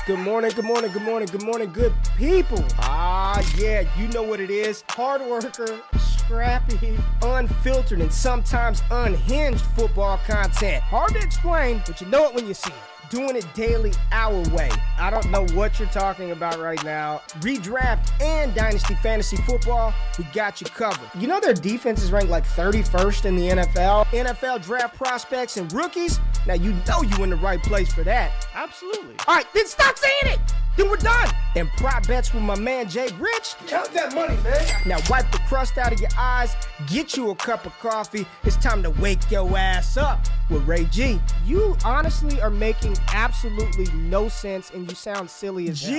Good morning, good morning, good morning, good morning, good people. Yeah, you know what it is. Hard worker, scrappy, unfiltered, and sometimes unhinged football content. Hard to explain, but you know it when you see it. Doing it daily our way. I don't know what you're talking about right now. Redraft and Dynasty Fantasy Football, we got you covered. You know their defense is ranked like 31st in the NFL? NFL draft prospects and rookies? Now you know you in the right place for that. Absolutely. All right, then stop saying it. Then we're done. And prop bets with my man JRich. Count that money, man. Now wipe the crust out of your eyes, get you a cup of coffee. It's time to wake your ass up with Ray G. You honestly are making absolutely no sense and you sound silly as hell.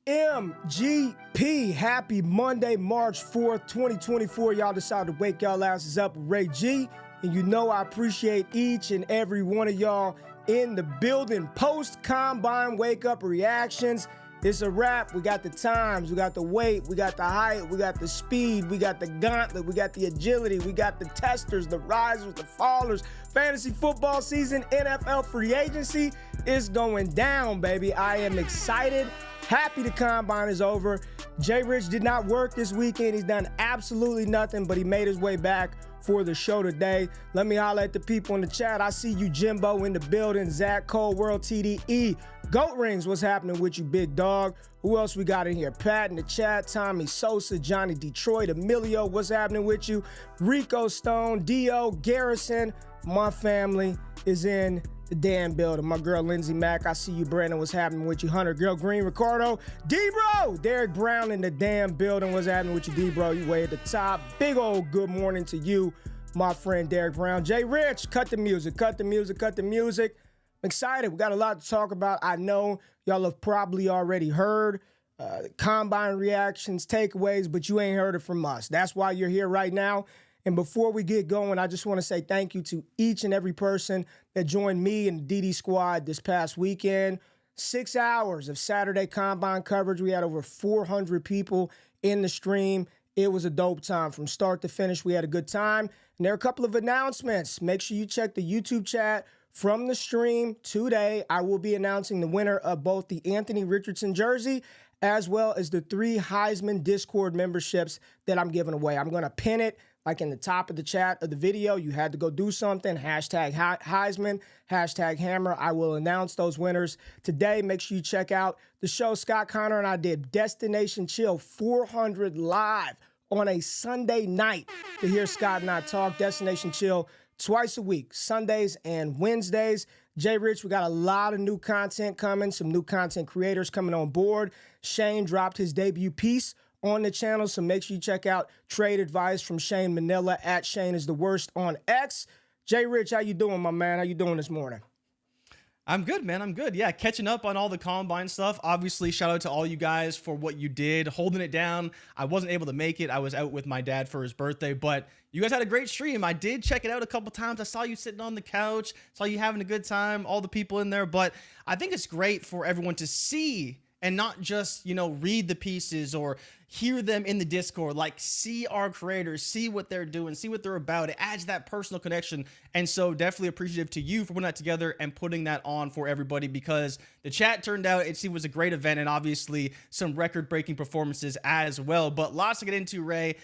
GMGP. Happy Monday, March 4th, 2024. Y'all decided to wake y'all asses up with Ray G. And you know I appreciate each and every one of y'all in the building. Post-combine wake-up reactions. It's a wrap. We got the times, we got the weight, we got the height, we got the speed, we got the gauntlet, we got the agility, we got the testers, the risers, the fallers. Fantasy football season, NFL free agency is going down, baby. I am excited. Happy the combine is over. JRich did not work this weekend. He's done absolutely nothing, but he made his way back for the show today. Let me holler at the people in the chat. I see you, Jimbo, in the building. Zach Cole, World TDE. Goat Rings, what's happening with you, big dog? Who else we got in here? Pat in the chat, Tommy Sosa, Johnny Detroit, Emilio, what's happening with you? Rico Stone, Dio, Garrison, my family is in the damn building. My girl Lindsay Mack, I see you, Brandon, what's happening with you? Hunter, Girl Green, Ricardo, D-Bro, Derek Brown in the damn building, what's happening with you, D-Bro? You way at the top. Big old good morning to you, my friend Derek Brown. JRich, cut the music, cut the music, cut the music. I'm excited. We got a lot to talk about. I know y'all have probably already heard combine reactions, takeaways, but you ain't heard it from us. That's why you're here right now. And before we get going, I just want to say thank you to each and every person that joined me and the DD squad this past weekend. 6 hours of Saturday combine coverage. We had over 400 people in the stream. It was a dope time from start to finish. We had a good time. And there are a couple of announcements. Make sure you check the YouTube chat from the stream today. I will be announcing the winner of both the Anthony Richardson jersey as well as the 3 Heisman Discord memberships that I'm giving away. I'm going to pin it like in the top of the chat of the video. You had to go do something. Hashtag Heisman, hashtag Hammer. I will announce those winners today. Make sure you check out the show Scott Connor and I did, Destination Chill 400 live on a Sunday night to hear Scott and I talk. Destination Chill twice a week, Sundays and Wednesdays. JRich, we got a lot of new content coming, some new content creators coming on board. Shane dropped his debut piece on the channel, so make sure you check out Trade Advice from Shane Manila at Shane is the Worst on X. JRich, how you doing, my man? How you doing this morning? I'm good, man. I'm good. Yeah, catching up on all the combine stuff. Obviously, shout out to all you guys for what you did, holding it down. I wasn't able to make it. I was out with my dad for his birthday, but you guys had a great stream. I did check it out a couple times. I saw you sitting on the couch, saw you having a good time, all the people in there, but I think it's great for everyone to see and not just, you know, read the pieces or hear them in the Discord, like see our creators, see what they're doing, see what they're about. It adds that personal connection. And so definitely appreciative to you for putting that together and putting that on for everybody, because the chat turned out, it was a great event and obviously some record-breaking performances as well. But lots to get into, Ray.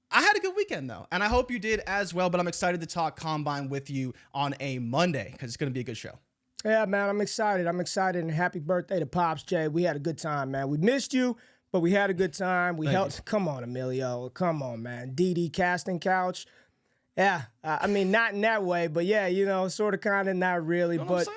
I had a good weekend though, and I hope you did as well, but I'm excited to talk combine with you on a Monday because it's going to be a good show. Yeah, man, I'm excited. I'm excited, and happy birthday to Pops Jay. We had a good time, man. We missed you, but we had a good time. We helped. Come on, Emilio. Come on, man. DD casting couch. Yeah, I mean, not in that way, but yeah, you know, sort of, kind of, not really. You know but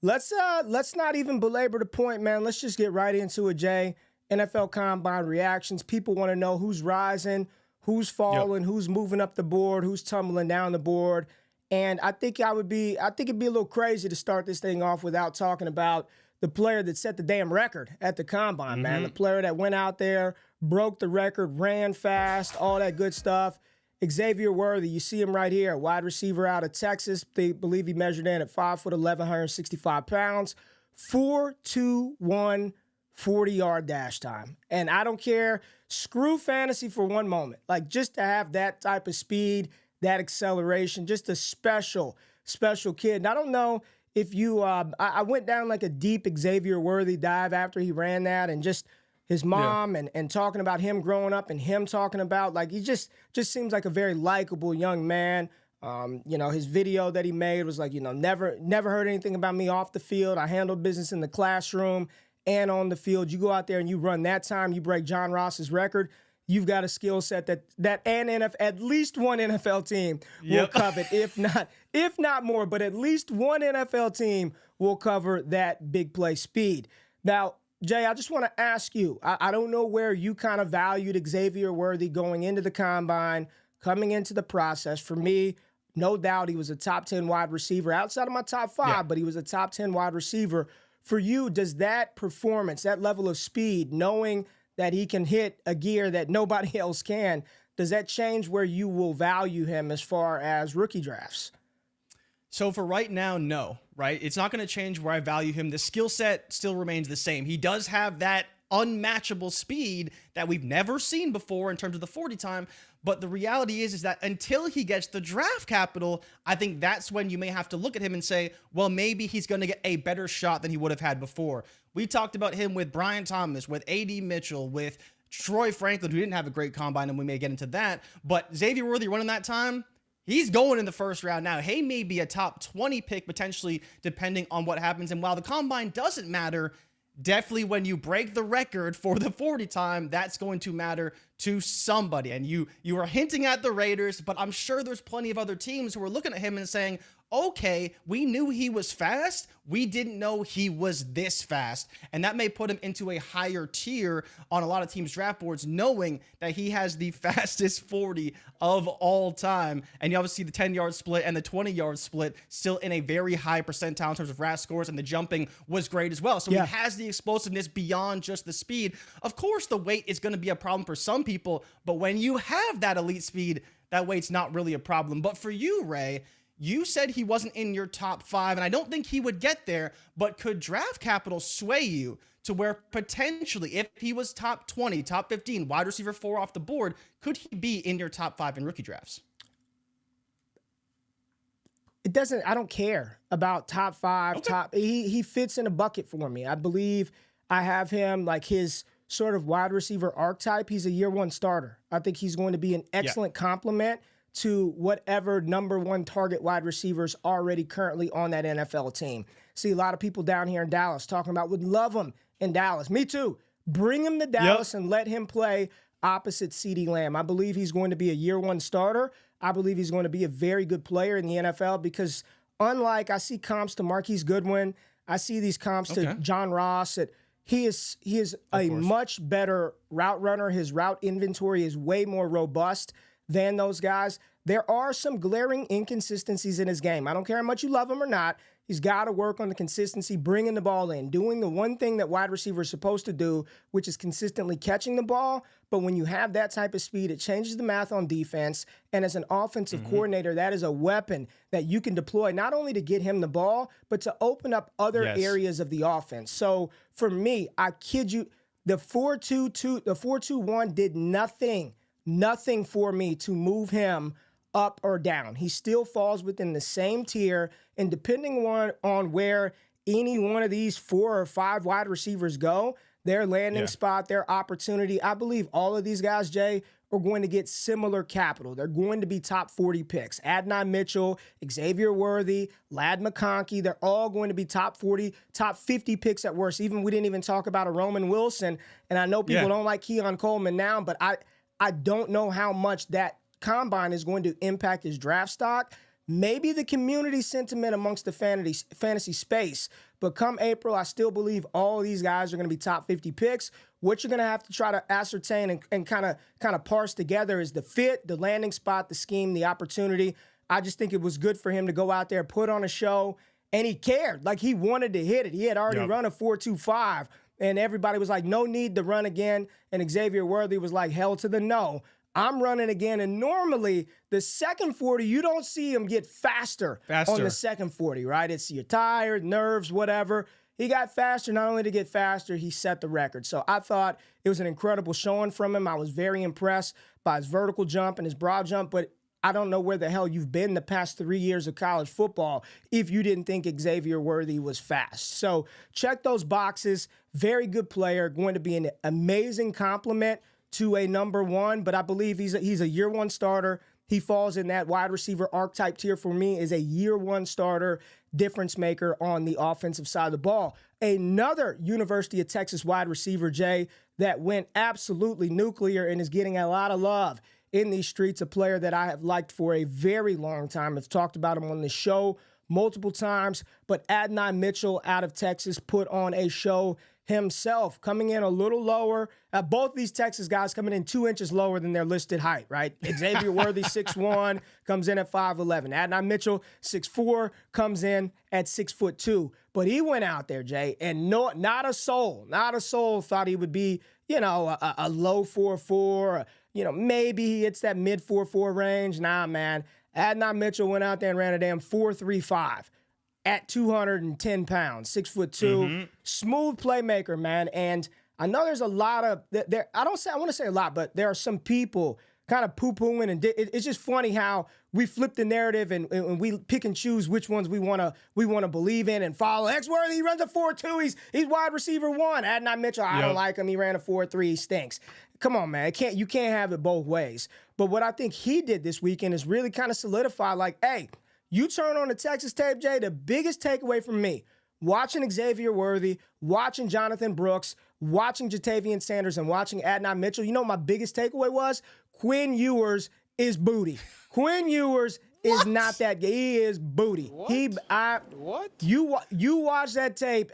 let's not even belabor the point, man. Let's just get right into it, Jay. NFL Combine reactions. People want to know who's rising, who's falling, who's moving up the board, who's tumbling down the board. And I think it'd be a little crazy to start this thing off without talking about the player that set the damn record at the combine, man. The player that went out there, broke the record, ran fast, all that good stuff. Xavier Worthy, you see him right here, wide receiver out of Texas. They believe he measured in at 5'11", 165 pounds, 4.21 40-yard dash time. And I don't care, screw fantasy for one moment. Like, just to have that type of speed, that acceleration, just a special kid. And I don't know if you, I went down like a deep Xavier worthy dive after he ran that, and just his mom and talking about him growing up and him talking about, like, he just seems like a very likable young man. You know, his video that he made was like, you know, never heard anything about me off the field. I handled business in the classroom and on the field. You go out there and you run that time, you break John Ross's record. You've got a skill set that at least one NFL team will covet, if not more, but at least one NFL team will cover that big play speed. Now, Jay, I just want to ask you, I don't know where you kind of valued Xavier Worthy going into the combine, coming into the process. For me, no doubt he was a top 10 wide receiver outside of my top 5, but he was a top 10 wide receiver. For you, does that performance, that level of speed, knowing that he can hit a gear that nobody else can, does that change where you will value him as far as rookie drafts? So for right now, no, right? It's not going to change where I value him. The skill set still remains the same. He does have that unmatchable speed that we've never seen before in terms of the 40 time. But the reality is that until he gets the draft capital, I think that's when you may have to look at him and say, well, maybe he's going to get a better shot than he would have had before. We talked about him with Brian Thomas, with A.D. Mitchell, with Troy Franklin, who didn't have a great combine, and we may get into that. But Xavier Worthy running that time, he's going in the first round now. He may be a top 20 pick potentially, depending on what happens. And while the combine doesn't matter, definitely when you break the record for the 40 time, that's going to matter to somebody. And you are hinting at the Raiders, but I'm sure there's plenty of other teams who are looking at him and saying, okay, we knew he was fast. We didn't know he was this fast. And that may put him into a higher tier on a lot of teams' draft boards, knowing that he has the fastest 40 of all time. And you obviously see the 10-yard split and the 20-yard split still in a very high percentile in terms of RAS scores, and the jumping was great as well. So he has the explosiveness beyond just the speed. Of course, the weight is going to be a problem for some people, but when you have that elite speed, that weight's not really a problem. But for you, Ray, you said he wasn't in your top 5, and I don't think he would get there, but could draft capital sway you to where potentially, if he was top 20, top 15, wide receiver 4 off the board, could he be in your top 5 in rookie drafts? I don't care about top 5, he fits in a bucket for me. I believe I have him like his sort of wide receiver archetype. He's a year 1 starter. I think he's going to be an excellent complement to whatever number 1 target wide receivers already currently on that NFL team. See a lot of people down here in Dallas talking about would love him in Dallas. Me too. Bring him to Dallas and let him play opposite CeeDee Lamb. I believe he's going to be a year 1 starter. I believe he's going to be a very good player in the NFL because unlike I see comps to Marquise Goodwin, I see these comps to John Ross. He is a much better route runner. His route inventory is way more robust than those guys. There are some glaring inconsistencies in his game. I don't care how much you love him or not. He's got to work on the consistency, bringing the ball in, doing the one thing that wide receivers are supposed to do, which is consistently catching the ball. But when you have that type of speed, it changes the math on defense. And as an offensive coordinator, that is a weapon that you can deploy not only to get him the ball, but to open up other areas of the offense. So for me, I kid you, the 4-2-1 did nothing for me to move him up or down. He still falls within the same tier, and depending on where any one of these 4 or 5 wide receivers go, their landing spot, their opportunity, I believe all of these guys, Jay, are going to get similar capital. They're going to be top 40 picks. Adonai Mitchell, Xavier Worthy, Lad McConkey, they're all going to be top 40, top 50 picks at worst. Even we didn't even talk about a Roman Wilson, and I know people don't like Keon Coleman now, but I don't know how much that combine is going to impact his draft stock. Maybe the community sentiment amongst the fantasy space, but come April, I still believe all of these guys are going to be top 50 picks. What you're going to have to try to ascertain and kind of parse together is the fit, the landing spot, the scheme, the opportunity. I just think it was good for him to go out there, put on a show, and he cared. Like, he wanted to hit it. He had already run a 4.25, and everybody was like, no need to run again. And Xavier Worthy was like, hell to the no. I'm running again, and normally the second 40, you don't see him get faster on the second 40, right? It's you're tired, nerves, whatever. He got faster. Not only to get faster, he set the record. So I thought it was an incredible showing from him. I was very impressed by his vertical jump and his broad jump, but I don't know where the hell you've been the past 3 years of college football if you didn't think Xavier Worthy was fast. So check those boxes. Very good player, going to be an amazing compliment to a number one, but I believe he's a year one starter. He falls in that wide receiver archetype tier for me, is a year one starter, difference maker on the offensive side of the ball. Another University of Texas wide receiver, Jay, that went absolutely nuclear and is getting a lot of love in these streets, a player that I have liked for a very long time. I've talked about him on the show multiple times, but Adonai Mitchell out of Texas put on a show himself, coming in a little lower. Both these Texas guys coming in 2 inches lower than their listed height, right? Xavier Worthy, 6'1", comes in at 5'11". Adonai Mitchell, 6'4", comes in at 6'2". But he went out there, Jay, and not a soul thought he would be, a low 4.4, maybe he hits that mid 4.4 range. Nah, man. Adonai Mitchell went out there and ran a damn 4.35 at 210 pounds, 6'2". Smooth playmaker, man. And I know there's a lot of there. I want to say a lot, but there are some people kind of poo-pooing, and it's just funny how we flip the narrative and we pick and choose which ones we want to believe in and follow. Worthy, he runs a 4.2. He's wide receiver 1. Adonai Mitchell, I don't like him. He ran a 4.3. He stinks. Come on, man. You can't have it both ways. But what I think he did this weekend is really kind of solidify, like, hey, you turn on the Texas tape, Jay, the biggest takeaway from me, watching Xavier Worthy, watching Jonathan Brooks, watching Jatavian Sanders, and watching Adonai Mitchell, you know what my biggest takeaway was? Quinn Ewers is booty. Quinn Ewers is not that good. He is booty. What? You watch that tape,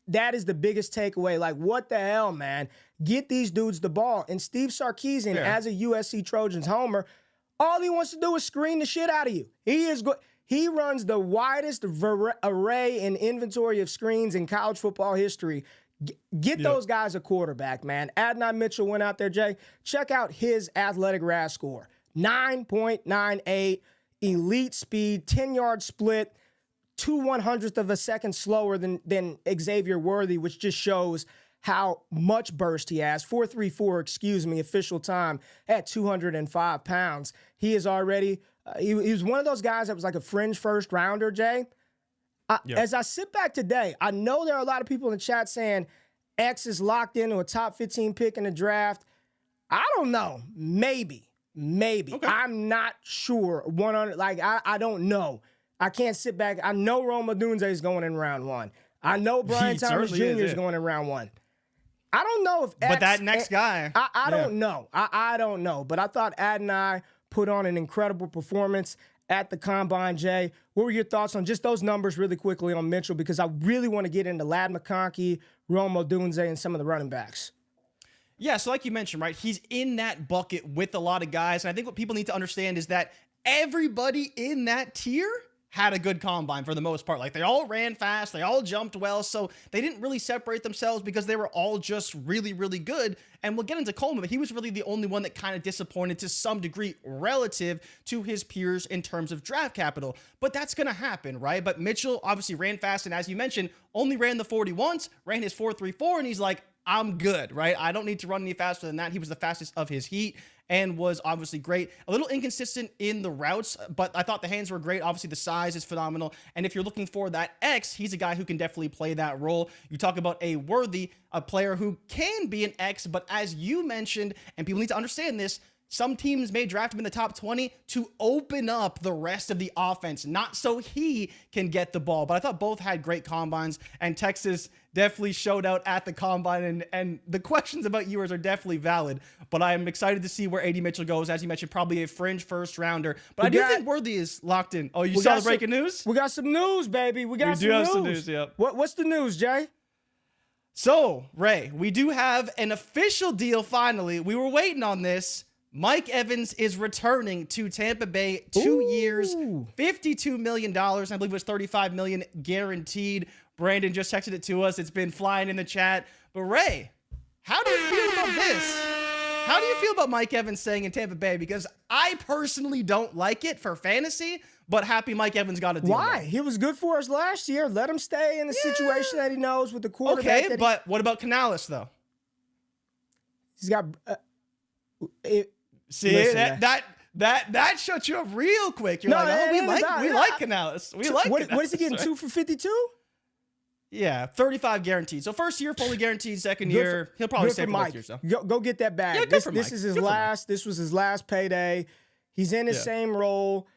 that is the biggest takeaway. Like, what the hell, man? Get these dudes the ball. And Steve Sarkisian, as a USC Trojans homer, all he wants to do is screen the shit out of you. He runs the widest array and inventory of screens in college football history. Get those guys a quarterback, man. Adonai Mitchell went out there, Jay. Check out his athletic RAS score. 9.98, elite speed, 10-yard split, 2/100th of a second slower than Xavier Worthy, which just shows how much burst he has. 4.34, official time at 205 pounds. He is already, he was one of those guys that was like a fringe first rounder, Jay. As I sit back today, I know there are a lot of people in the chat saying X is locked into a top 15 pick in the draft. I don't know. Maybe. Okay. I'm not sure. 100. Like, I don't know. I can't sit back. I know Odunze is going in round 1. I know Brian Thomas Jr. is going in round 1. I don't know if X, but that next guy. I don't know. I don't know. But I thought Adonai put on an incredible performance at the Combine, Jay. What were your thoughts on just those numbers really quickly on Mitchell? Because I really want to get into Lad McConkey, Odunze, and some of the running backs. Yeah, so like you mentioned, right, he's in that bucket with a lot of guys. And I think what people need to understand is that everybody in that tier had a good combine for the most part. Like, they all ran fast, they all jumped well, so they didn't really separate themselves because they were all just really, really good. And we'll get into Coleman, but he was really the only one that kind of disappointed to some degree relative to his peers in terms of draft capital. But that's going to happen, right? But Mitchell obviously ran fast, and as you mentioned, only ran the 40 once, ran his 4.34, and he's like, I'm good, right? I don't need to run any faster than that. He was the fastest of his heat and was obviously great. A little inconsistent in the routes, but I thought the hands were great. Obviously, the size is phenomenal. And if you're looking for that X, he's a guy who can definitely play that role. You talk about a Worthy, a player who can be an X, but as you mentioned, and people need to understand this, some teams may draft him in the top 20 to open up the rest of the offense, not so he can get the ball. But I thought both had great combines, and Texas definitely showed out at the combine, and the questions about Ewers are definitely valid. But I'm excited to see where AD Mitchell goes. As you mentioned, probably a fringe first rounder. But I do think Worthy is locked in. Oh, you saw the breaking news? We got some news, baby. We do have some news. Yep. What's the news, Jay? So, Ray, we do have an official deal finally. We were waiting on this. Mike Evans is returning to Tampa Bay, 2 years, $52 million. I believe it was $35 million guaranteed. Brandon just texted it to us. It's been flying in the chat. But Ray, how do you feel about this? How do you feel about Mike Evans staying in Tampa Bay? Because I personally don't like it for fantasy, but happy Mike Evans got a deal. Why? He was good for us last year. Let him stay in the situation that he knows with the quarterback. Okay, but what about Canales, though? He's got... See, That shut you up real quick. You're No, like, oh, we like it. Canales. We like what Canales. is he getting? 2 for 52? Yeah, 35 guaranteed. So first year fully guaranteed. Second year he'll probably stay for both years. So Go get that bag. Yeah, This is his last. This was his last payday. He's in his same role.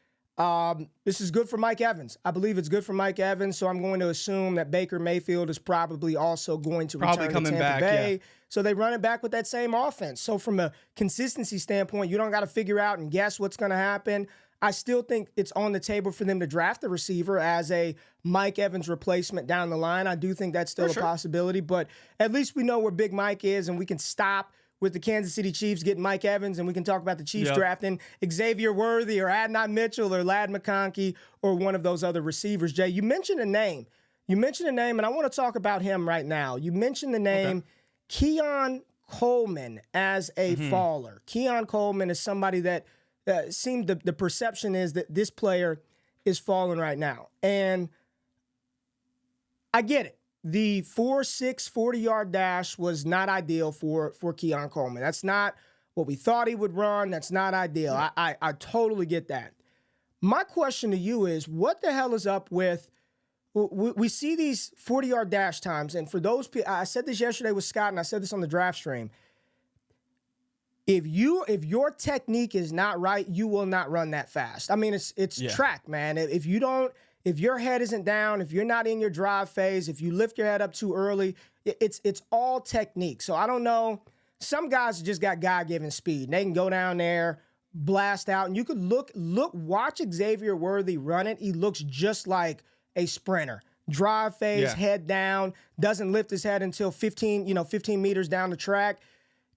This is good for Mike Evans. I believe it's good for Mike Evans. So I'm going to assume that Baker Mayfield is probably also going to return to Tampa Bay. Yeah. So they run it back with that same offense. So from a consistency standpoint, you don't got to figure out and guess what's going to happen. I still think it's on the table for them to draft a receiver as a Mike Evans replacement down the line. I do think that's still a possibility, but at least we know where Big Mike is, and we can stop with the Kansas City Chiefs getting Mike Evans, and we can talk about the Chiefs drafting Xavier Worthy or Adonai Mitchell or Lad McConkey or one of those other receivers. Jay, you mentioned a name. And I want to talk about him right now. You mentioned the name Keon Coleman as a faller. Keon Coleman is somebody that seemed the perception is that this player is falling right now. And I get it. The 4.6 40-yard dash was not ideal for Keon Coleman. That's not what we thought he would run. That's not ideal. I totally get that. My question to you is, what the hell is up with we see these 40-yard dash times, and for those people, I said this yesterday with Scott, and I said this on the draft stream. If your technique is not right, you will not run that fast. I mean, it's track, man. If your head isn't down, if you're not in your drive phase, if you lift your head up too early, it's all technique. So I don't know. Some guys just got God-given speed. And they can go down there, blast out, and you could watch Xavier Worthy run it. He looks just like a sprinter. Drive phase, head down, doesn't lift his head until 15 meters down the track.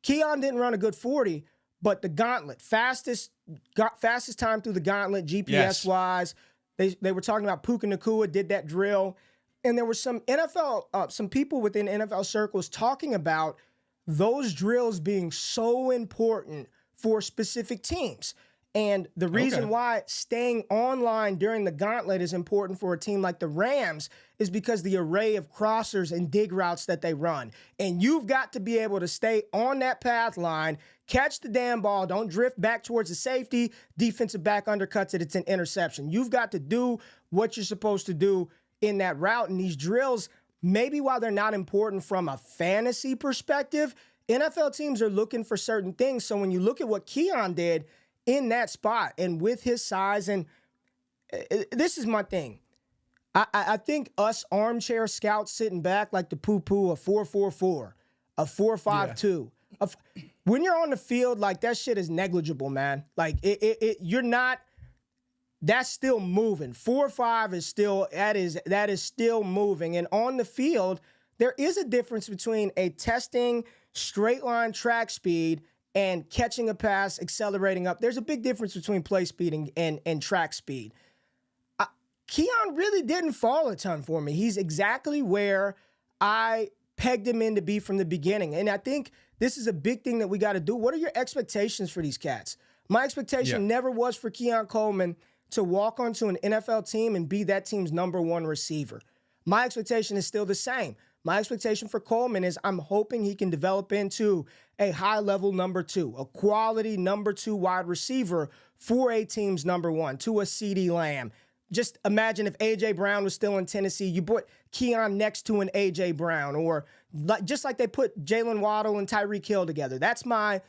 Keon didn't run a good 40, but the gauntlet, fastest time through the gauntlet, GPS-wise. They were talking about Puka Nacua did that drill. And there were some some people within NFL circles talking about those drills being so important for specific teams. And the reason why staying online during the gauntlet is important for a team like the Rams is because the array of crossers and dig routes that they run. And you've got to be able to stay on that path line, catch the damn ball, don't drift back towards the safety, defensive back undercuts it, it's an interception. You've got to do what you're supposed to do in that route. And these drills, maybe while they're not important from a fantasy perspective, NFL teams are looking for certain things. So when you look at what Keon did in that spot and with his size, and this is my thing. I think us armchair scouts sitting back like the poo-poo, a 4.44, a 4.52. When you're on the field, like, that shit is negligible, man. Like, you're not, that's still moving. 4.5 is still, that is still moving. And on the field, there is a difference between a testing straight line track speed and catching a pass, accelerating up. There's a big difference between play speed and track speed. Keon really didn't fall a ton for me. He's exactly where I pegged him in to be from the beginning. And I think this is a big thing that we got to do. What are your expectations for these cats? My expectation never was for Keon Coleman to walk onto an NFL team and be that team's #1 receiver. My expectation is still the same. My expectation for Coleman is I'm hoping he can develop into a high-level #2, a quality #2 wide receiver for a team's #1, to a CeeDee Lamb. Just imagine if A.J. Brown was still in Tennessee, you put Keon next to an A.J. Brown, or just like they put Jalen Waddle and Tyreek Hill together. That's my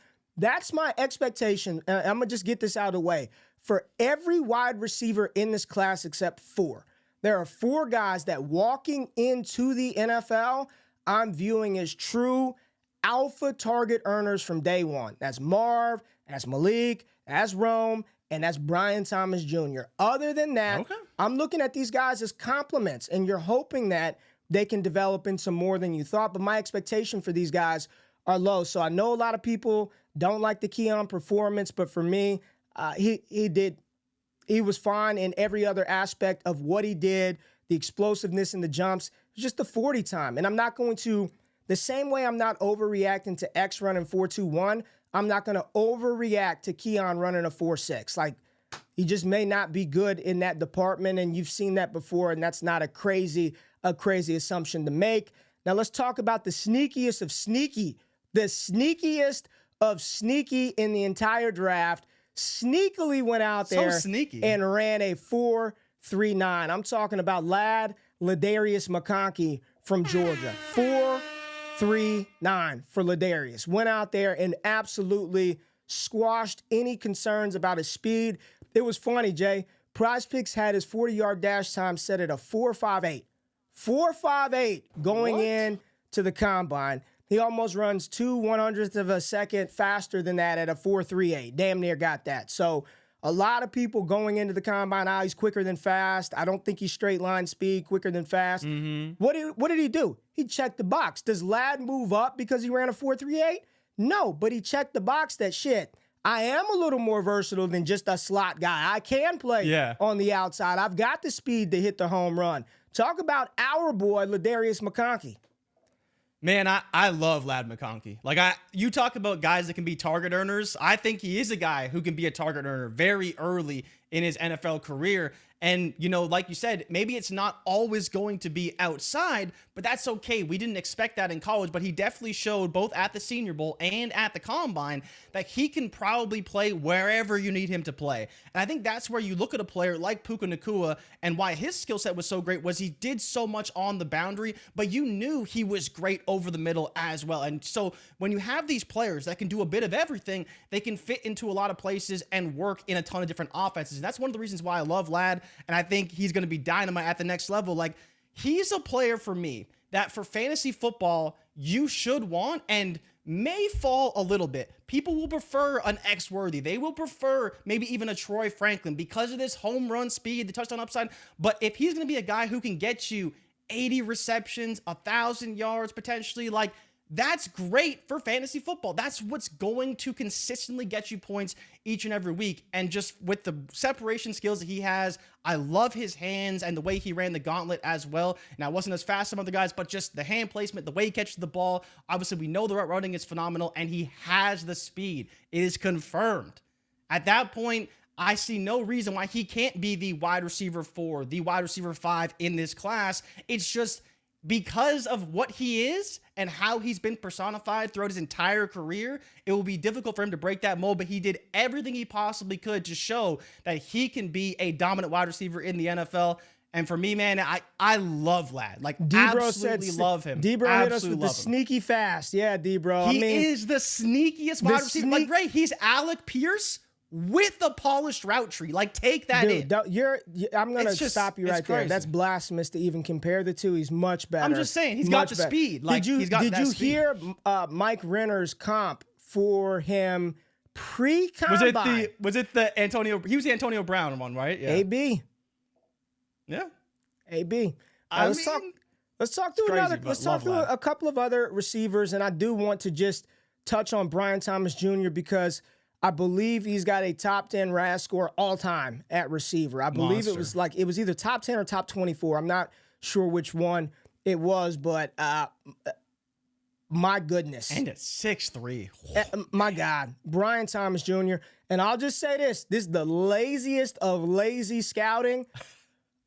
expectation. I'm going to just get this out of the way. For every wide receiver in this class except 4, there are 4 guys that walking into the NFL, I'm viewing as true alpha target earners from day one. That's Marv, that's Malik, that's Rome, and that's Brian Thomas Jr. Other than that, I'm looking at these guys as compliments, and you're hoping that they can develop into more than you thought. But my expectation for these guys are low. So I know a lot of people don't like the Keon performance, but for me, he was fine in every other aspect of what he did, the explosiveness in the jumps, just the 40 time. And I'm not going to, the same way I'm not overreacting to X running 4.21, I'm not going to overreact to Keon running a 4.6. Like, he just may not be good in that department, and you've seen that before, and that's not a crazy assumption to make. Now let's talk about the sneakiest of sneaky, the sneakiest of sneaky in the entire draft, sneakily went out there sneaky. and ran a 4.39. I'm talking about lad Ladarius McConkey from Georgia. 4.39 for Ladarius. Went out there and absolutely squashed any concerns about his speed. It was funny, Jay. Prize Picks had his 40-yard dash time set at a 4.58. 4.58 going in to the combine. He almost runs 2/100ths of a second faster than that at a 4.38. Damn near got that. So a lot of people going into the combine, he's quicker than fast. I don't think he's straight line speed, quicker than fast. What did he do? He checked the box. Does Lad move up because he ran a 4.38? No, but he checked the box that shit. I am a little more versatile than just a slot guy. I can play on the outside. I've got the speed to hit the home run. Talk about our boy, Ladarius McConkey. Man, I love Lad McConkey. Like, you talk about guys that can be target earners. I think he is a guy who can be a target earner very early in his NFL career. And, you know, like you said, maybe it's not always going to be outside, but that's okay. We didn't expect that in college, but he definitely showed both at the Senior Bowl and at the Combine that he can probably play wherever you need him to play. And I think that's where you look at a player like Puka Nacua, and why his skill set was so great was he did so much on the boundary, but you knew he was great over the middle as well. And so when you have these players that can do a bit of everything, they can fit into a lot of places and work in a ton of different offenses. And that's one of the reasons why I love Lad. And I think he's going to be dynamite at the next level. Like, he's a player for me that for fantasy football, you should want and may fall a little bit. People will prefer an X-Worthy. They will prefer maybe even a Troy Franklin because of this home run speed, the touchdown upside. But if he's going to be a guy who can get you 80 receptions, 1,000 yards potentially, like, that's great for fantasy football. That's what's going to consistently get you points each and every week. And just with the separation skills that he has, I love his hands and the way he ran the gauntlet as well. Now, it wasn't as fast as some other guys, but just the hand placement, the way he catches the ball. Obviously, we know the route running is phenomenal, and he has the speed. It is confirmed. At that point, I see no reason why he can't be the wide receiver 4, the wide receiver 5 in this class. It's just because of what he is and how he's been personified throughout his entire career, it will be difficult for him to break that mold, but he did everything he possibly could to show that he can be a dominant wide receiver in the NFL. And for me, man, I love Lad. Like, absolutely love him. D-Bro hit us with the sneaky fast. Yeah, D-Bro. He is the sneakiest wide receiver. Like, Ray, he's Alec Pierce with a polished route tree. Like, take that in. I'm going to stop you right there. That's blasphemous to even compare the two. He's much better. I'm just saying, he's got the speed. Like, he's got that speed. Did you hear Mike Renner's comp for him pre-combine? Was it the Antonio? He was the Antonio Brown one, right? Yeah. AB. Yeah. AB. Let's talk through a couple of other receivers, and I do want to just touch on Brian Thomas Jr. because I believe he's got a top 10 RAS score all time at receiver. I believe it was either top 10 or top 24. I'm not sure which one it was, but my goodness. And at 6'3". My God. Brian Thomas Jr. And I'll just say this is the laziest of lazy scouting,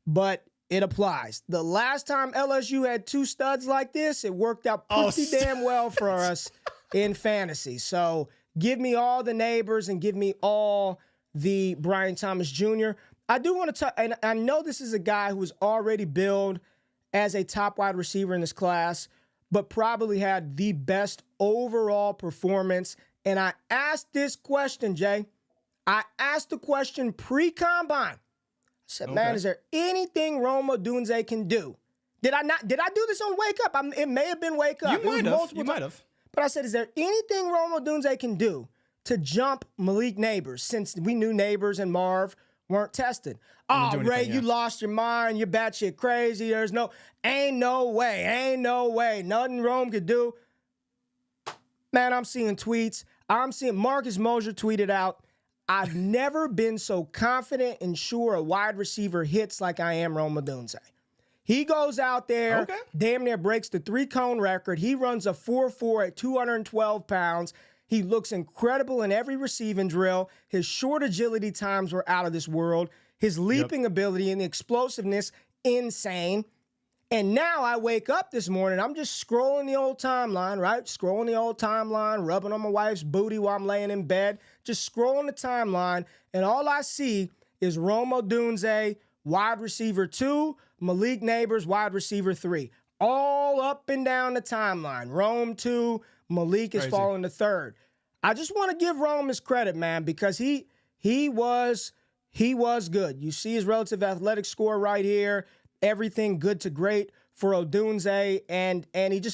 but it applies. The last time LSU had 2 studs like this, it worked out pretty damn well for us in fantasy. So give me all the Nabers and give me all the Brian Thomas Jr. I do want to and I know this is a guy who was already billed as a top wide receiver in this class, but probably had the best overall performance. And I asked this question, Jay. I asked the question pre-combine. I said, man, is there anything Rome Odunze can do? Did I do this on Wake Up? It may have been Wake Up. You might have. But I said, is there anything Rome Odunze can do to jump Malik Nabers, since we knew Nabers and Marv weren't tested? Oh, Ray, you lost your mind. You're batshit crazy. Ain't no way. Nothing Rome could do. Man, I'm seeing tweets. I'm seeing Marcus Mosher tweeted out, I've never been so confident and sure a wide receiver hits like I am Rome Odunze. He goes out there, damn near breaks the 3-cone record. He runs a 4.4 at 212 pounds. He looks incredible in every receiving drill. His short agility times were out of this world. His leaping ability and the explosiveness, insane. And now I wake up this morning, I'm just scrolling the old timeline, right? Scrolling the old timeline, rubbing on my wife's booty while I'm laying in bed, just scrolling the timeline, and all I see is Odunze, wide receiver 2, Malik Nabers, wide receiver 3. All up and down the timeline. Rome 2, Malik is falling to 3rd. I just want to give Rome his credit, man, because he was good. You see his relative athletic score right here. Everything good to great for Odunze, and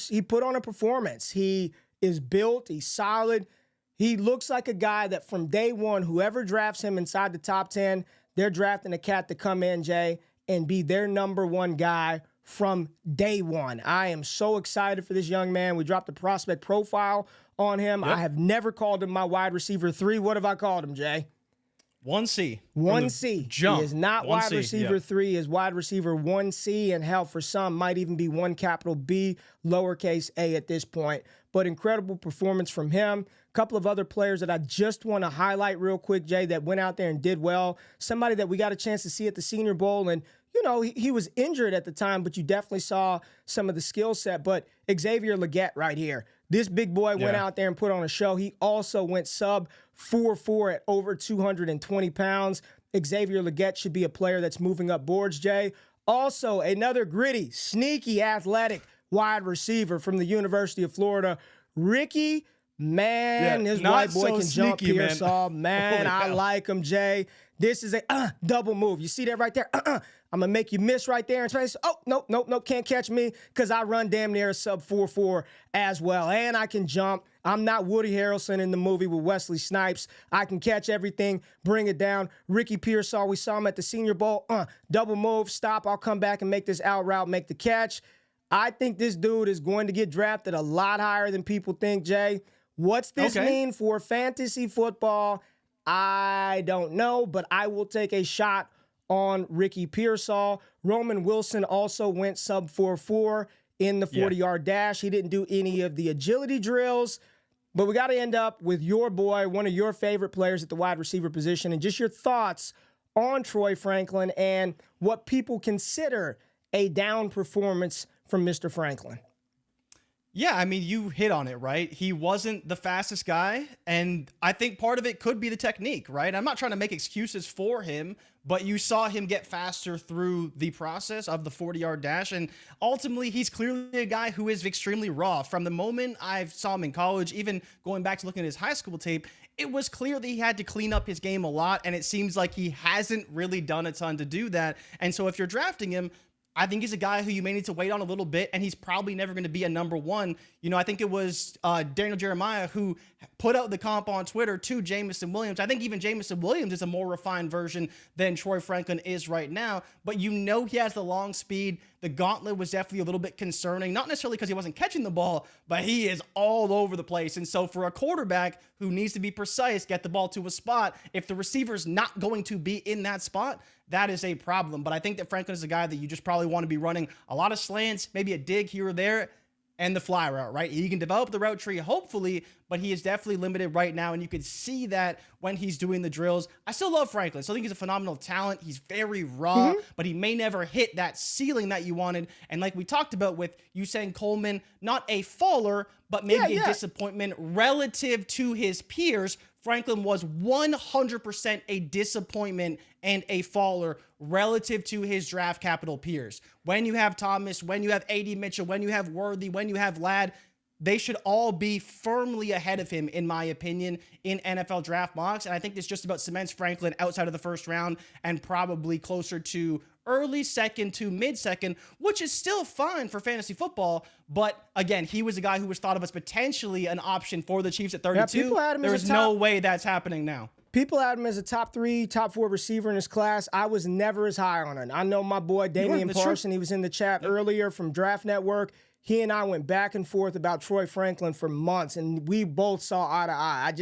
he put on a performance. He is built, he's solid. He looks like a guy that from day one, whoever drafts him inside the top 10, they're drafting a cat to come in, Jay, and be their number 1 guy from day one. I am so excited for this young man. We dropped a prospect profile on him. Yep. I have never called him my wide receiver 3. What have I called him, Jay? 1C. 1C. Jump. He is not 1C, wide receiver 3. He is wide receiver 1C, and hell, for some, might even be 1 capital B, lowercase a at this point. But incredible performance from him. A couple of other players that I just want to highlight real quick, Jay, that went out there and did well. Somebody that we got a chance to see at the Senior Bowl, and you know, he was injured at the time, but you definitely saw some of the skill set. But Xavier Legette right here. This big boy went out there and put on a show. He also went sub 4.4 at over 220 pounds. Xavier Legette should be a player that's moving up boards, Jay. Also, another gritty, sneaky, athletic wide receiver from the University of Florida, Ricky. Man, his white boy can jump, Persall. Man, I like him, Jay. This is a double move. You see that right there? I'm going to make you miss right there. And say, oh, nope, can't catch me because I run damn near a sub 4.4 as well. And I can jump. I'm not Woody Harrelson in the movie with Wesley Snipes. I can catch everything, bring it down. Ricky Persall, we saw him at the Senior Bowl. Double move, stop. I'll come back and make this out route, make the catch. I think this dude is going to get drafted a lot higher than people think, Jay. What's this mean for fantasy football? I don't know, but I will take a shot on Ricky Persall. Roman Wilson also went sub 4.4 in the 40-yard dash. He didn't do any of the agility drills, but we got to end up with your boy, one of your favorite players at the wide receiver position, and just your thoughts on Troy Franklin and what people consider a down performance from Mr. Franklin. Yeah, I mean, you hit on it, right? He wasn't the fastest guy, and I think part of it could be the technique, right? I'm not trying to make excuses for him, but you saw him get faster through the process of the 40-yard dash, and ultimately, he's clearly a guy who is extremely raw. From the moment I saw him in college, even going back to looking at his high school tape, it was clear that he had to clean up his game a lot, and it seems like he hasn't really done a ton to do that. And so if you're drafting him, I think he's a guy who you may need to wait on a little bit, and he's probably never going to be a number 1. You know, I think it was Daniel Jeremiah who put out the comp on Twitter to Jamison Williams. I think even Jamison Williams is a more refined version than Troy Franklin is right now, but you know he has the long speed. The gauntlet was definitely a little bit concerning, not necessarily because he wasn't catching the ball, but he is all over the place. And so for a quarterback who needs to be precise, get the ball to a spot, if the receiver's not going to be in that spot, that is a problem. But I think that Franklin is a guy that you just probably want to be running a lot of slants, maybe a dig here or there, and the fly route, right? He can develop the route tree, hopefully, but he is definitely limited right now, and you can see that when he's doing the drills. I still love Franklin. So I think he's a phenomenal talent. He's very raw, but he may never hit that ceiling that you wanted. And like we talked about with you saying Coleman, not a faller, but maybe a disappointment relative to his peers. Franklin was 100% a disappointment and a faller relative to his draft capital peers. When you have Thomas, when you have A.D. Mitchell, when you have Worthy, when you have Ladd, they should all be firmly ahead of him, in my opinion, in NFL draft mocks. And I think this just about cements Franklin outside of the first round and probably closer to early second to mid-second, which is still fine for fantasy football. But again, he was a guy who was thought of as potentially an option for the Chiefs at 32. There's no way that's happening now. People had him as a top 3, top 4 receiver in his class. I was never as high on him. I know my boy Damian Parson, he was in the chat earlier from Draft Network. He and I went back and forth about Troy Franklin for months, and we both saw eye to eye.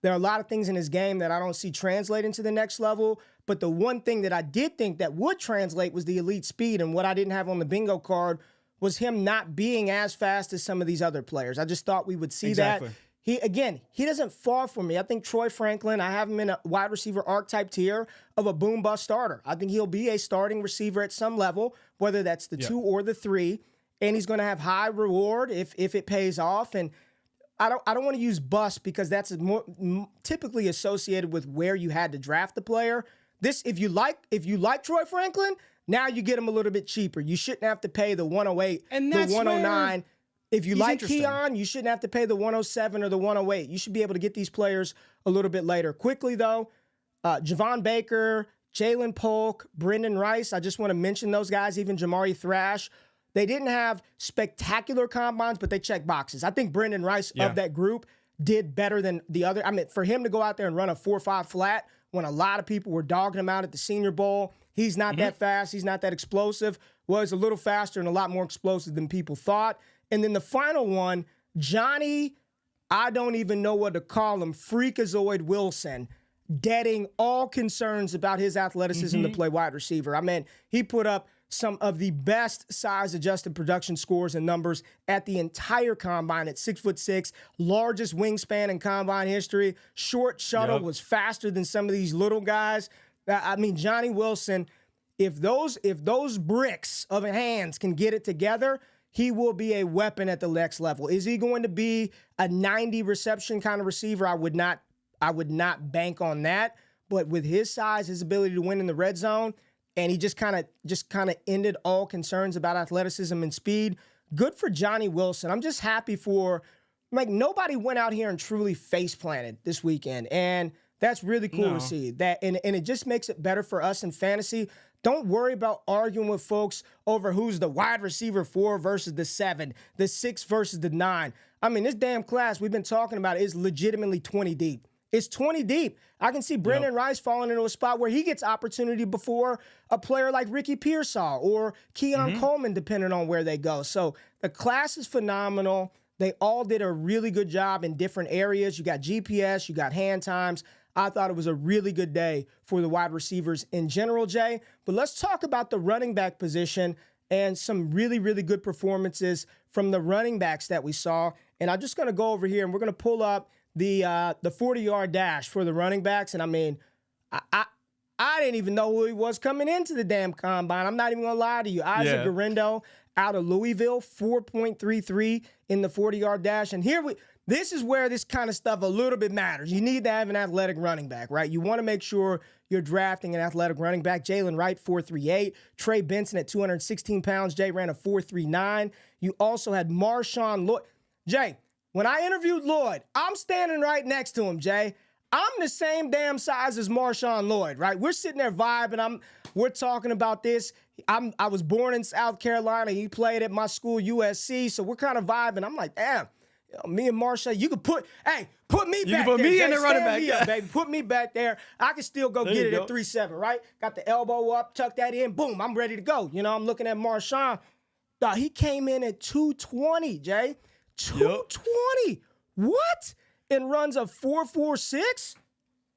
There are a lot of things in his game that I don't see translating to the next level, but the one thing that I did think that would translate was the elite speed, and what I didn't have on the bingo card was him not being as fast as some of these other players. I just thought we would see that. he doesn't fall for me. I think Troy Franklin, I have him in a wide receiver archetype tier of a boom bust starter. I think he'll be a starting receiver at some level, whether that's the 2 or the 3, and he's going to have high reward if it pays off. And I don't want to use bust because that's more typically associated with where you had to draft the player. This, if you like Troy Franklin, now you get him a little bit cheaper. You shouldn't have to pay the 108, and the 109. If you like Keon, you shouldn't have to pay the 107 or the 108. You should be able to get these players a little bit later. Quickly, though, Javon Baker, Jalen Polk, Brendan Rice, I just want to mention those guys, even Jamari Thrash. They didn't have spectacular combines, but they checked boxes. I think Brendan Rice of that group did better than the other. I mean, for him to go out there and run a 4.5 flat when a lot of people were dogging him out at the Senior Bowl, he's not that fast. He's not that explosive. Well, he's a little faster and a lot more explosive than people thought. And then the final one, Johnny, I don't even know what to call him, Freakazoid Wilson, deading all concerns about his athleticism to play wide receiver. I mean, he put up some of the best size-adjusted production scores and numbers at the entire combine at 6'6", largest wingspan in combine history. Short shuttle was faster than some of these little guys. I mean, Johnny Wilson, if those bricks of hands can get it together, he will be a weapon at the next level. Is he going to be a 90 reception kind of receiver? I would not bank on that. But with his size, his ability to win in the red zone, and he just kind of ended all concerns about athleticism and speed. Good for Johnny Wilson. I'm just happy for, like, nobody went out here and truly face planted this weekend, and that's really cool to see. That and it just makes it better for us in fantasy. Don't worry about arguing with folks over who's the wide receiver 4 versus the 7, the 6 versus the 9. I mean, this damn class we've been talking about is legitimately 20 deep. It's 20 deep. I can see Brendan Rice falling into a spot where he gets opportunity before a player like Ricky Persall or Keon Coleman, depending on where they go. So the class is phenomenal. They all did a really good job in different areas. You got GPS, you got hand times. I thought it was a really good day for the wide receivers in general, Jay. But let's talk about the running back position and some really, really good performances from the running backs that we saw. And I'm just going to go over here and we're going to pull up the 40-yard dash for the running backs. And I mean, I didn't even know who he was coming into the damn combine. I'm not even going to lie to you. Isaac Garendo out of Louisville, 4.33 in the 40-yard dash. And this is where this kind of stuff a little bit matters. You need to have an athletic running back, right? You want to make sure you're drafting an athletic running back. Jalen Wright, 4.38. Trey Benson at 216 pounds. Jay ran a 4.39. You also had Marshawn Lloyd. Jay, when I interviewed Lloyd, I'm standing right next to him, Jay. I'm the same damn size as Marshawn Lloyd, right? We're sitting there vibing. We're talking about this. I was born in South Carolina. He played at my school, USC, so we're kind of vibing. I'm like, damn. Me and Marshawn, you could put me back there. You can put me in the running back, up, baby. Put me back there. I can still go get it at 3.7, right? Got the elbow up, tuck that in, boom, I'm ready to go. You know, I'm looking at Marshawn. He came in at 220, Jay. 220. What? And runs a 4.46?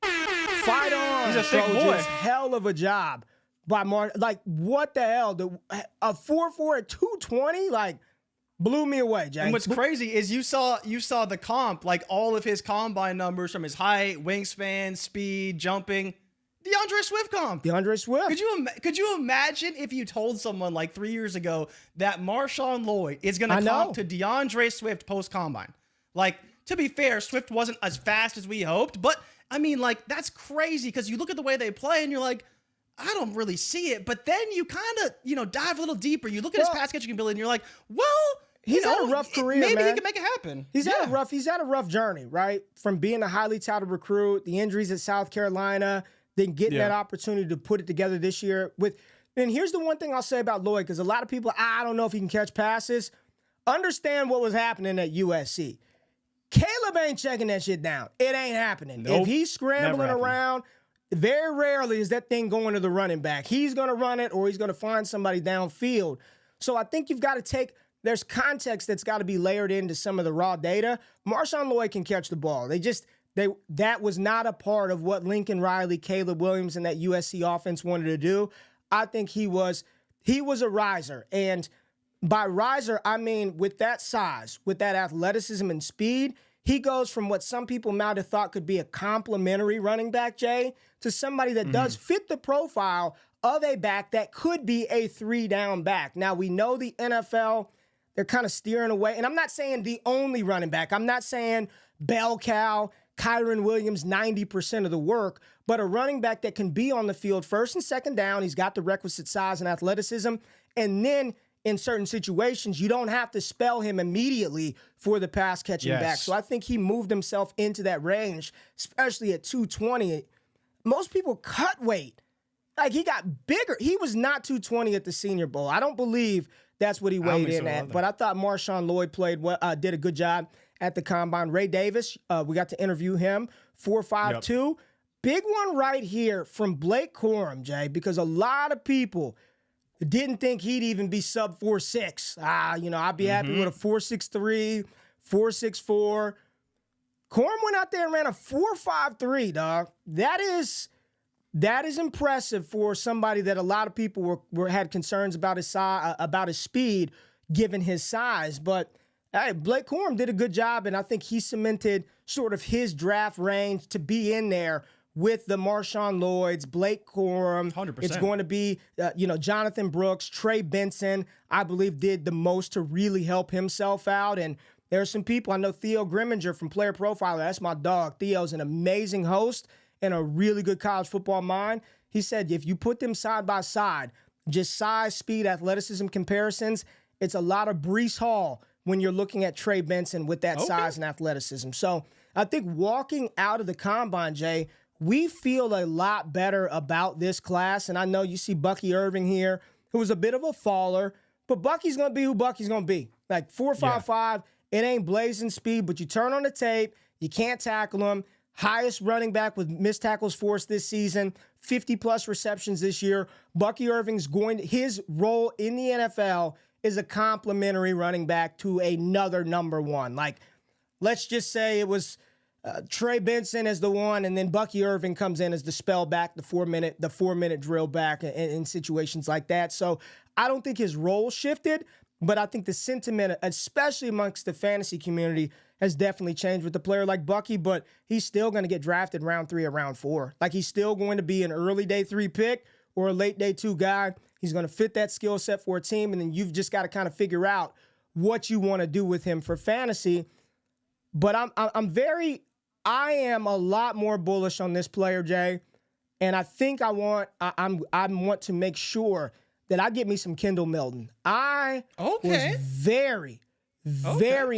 Fight on. He's a thick boy. Hell of a job by Like, what the hell? A 4.4 at 220? Like, blew me away, Jay. And what's crazy is you saw the comp, like all of his combine numbers from his height, wingspan, speed, jumping. DeAndre Swift comp. DeAndre Swift. Could you imagine if you told someone like 3 years ago that Marshawn Lloyd is going to comp to DeAndre Swift post combine? Like, to be fair, Swift wasn't as fast as we hoped, but I mean, like, that's crazy because you look at the way they play and you're like, I don't really see it. But then you kind of, dive a little deeper. You look at his pass catching ability and you're like, well, he's had a rough career, maybe man. he can make it happen. He's had a rough journey, right? From being a highly touted recruit, the injuries at South Carolina, then getting that opportunity to put it together this year. And here's the one thing I'll say about Lloyd, because a lot of people, I don't know if he can catch passes. Understand what was happening at USC. Caleb ain't checking that shit down. It ain't happening. Nope. If he's scrambling around, very rarely is that thing going to the running back. He's going to run it or he's going to find somebody downfield. So I think you've got to take – there's context that's got to be layered into some of the raw data. Marshawn Lloyd can catch the ball. That was not a part of what Lincoln Riley, Caleb Williams, and that USC offense wanted to do. I think he was a riser. And by riser, I mean with that size, with that athleticism and speed, he goes from what some people might have thought could be a complimentary running back, Jay, to somebody that does fit the profile of a back that could be a 3-down back. Now, we know the NFL, they're kind of steering away. And I'm not saying the only running back. I'm not saying bell cow, Kyron Williams, 90% of the work, but a running back that can be on the field first and second down. He's got the requisite size and athleticism. And then in certain situations, you don't have to spell him immediately for the pass catching back. So I think he moved himself into that range, especially at 220. Most people cut weight. Like, he got bigger. He was not 220 at the Senior Bowl. I don't believe that's what he weighed in at. But I thought Marshawn Lloyd did a good job at the Combine. Ray Davis, we got to interview him, 4.52. Big one right here from Blake Corum, Jay, because a lot of people didn't think he'd even be sub 4.6. I'd be happy with a 4.63, 4.64. Corum went out there and ran a 4.53, dog. That is impressive for somebody that a lot of people had concerns about his size, about his speed, given his size. But hey, Blake Corum did a good job, and I think he cemented sort of his draft range to be in there with the Marshawn Lloyds, Blake Corum. 100%. It's going to be, Jonathan Brooks, Trey Benson, I believe, did the most to really help himself out. And there are some people, I know Theo Grimminger from Player Profiler, that's my dog. Theo's an amazing host and a really good college football mind. He said if you put them side by side, just size, speed, athleticism comparisons, it's a lot of Breece Hall when you're looking at Trey Benson with that size and athleticism. So I think walking out of the Combine, Jay, we feel a lot better about this class. And I know you see Bucky Irving here, who was a bit of a faller, but Bucky's going to be who Bucky's going to be. Like 4.55, it ain't blazing speed, but you turn on the tape, you can't tackle him. Highest running back with missed tackles forced this season, 50-plus receptions this year. Bucky Irving's his role in the NFL is a complimentary running back to another number one. Like, let's just say it was Trey Benson as the one, and then Bucky Irving comes in as the spell back, the 4-minute drill back in situations like that. So I don't think his role shifted, but I think the sentiment, especially amongst the fantasy community, has definitely changed with a player like Bucky, but he's still going to get drafted round 3 or round 4. Like, he's still going to be an early day 3 pick or a late day 2 guy. He's going to fit that skill set for a team, and then you've just got to kind of figure out what you want to do with him for fantasy. But I am a lot more bullish on this player, Jay, and I think I want to make sure that I get me some Kendall Milton. I was very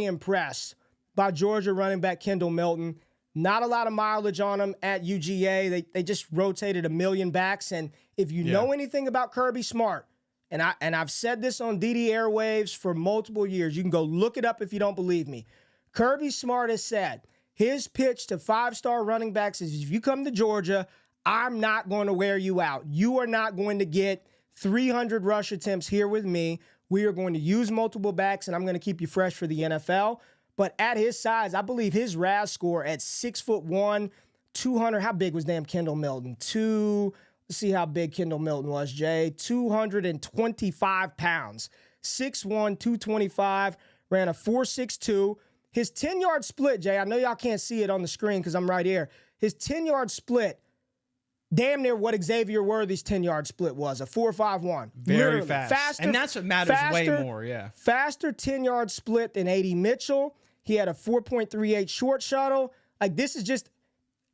impressed by Georgia running back Kendall Milton. Not a lot of mileage on him at UGA. They just rotated 1 million backs. And if you know anything about Kirby Smart, and I've said this on DD Airwaves for multiple years, you can go look it up if you don't believe me. Kirby Smart has said his pitch to 5-star running backs is, if you come to Georgia, I'm not going to wear you out. You are not going to get 300 rush attempts here with me. We are going to use multiple backs, and I'm going to keep you fresh for the NFL. But at his size, I believe his RAS score at 6'1", 200. How big was damn Kendall Milton? Let's see how big Kendall Milton was, Jay. 225 pounds. 6'1", 225. Ran a 4.62. His 10-yard split, Jay, I know y'all can't see it on the screen because I'm right here. His 10-yard split, damn near what Xavier Worthy's 10-yard split was, a 4.51. Very fast. Faster, and that's what matters way more, Faster 10-yard split than A.D. Mitchell. He had a 4.38 short shuttle. Like, this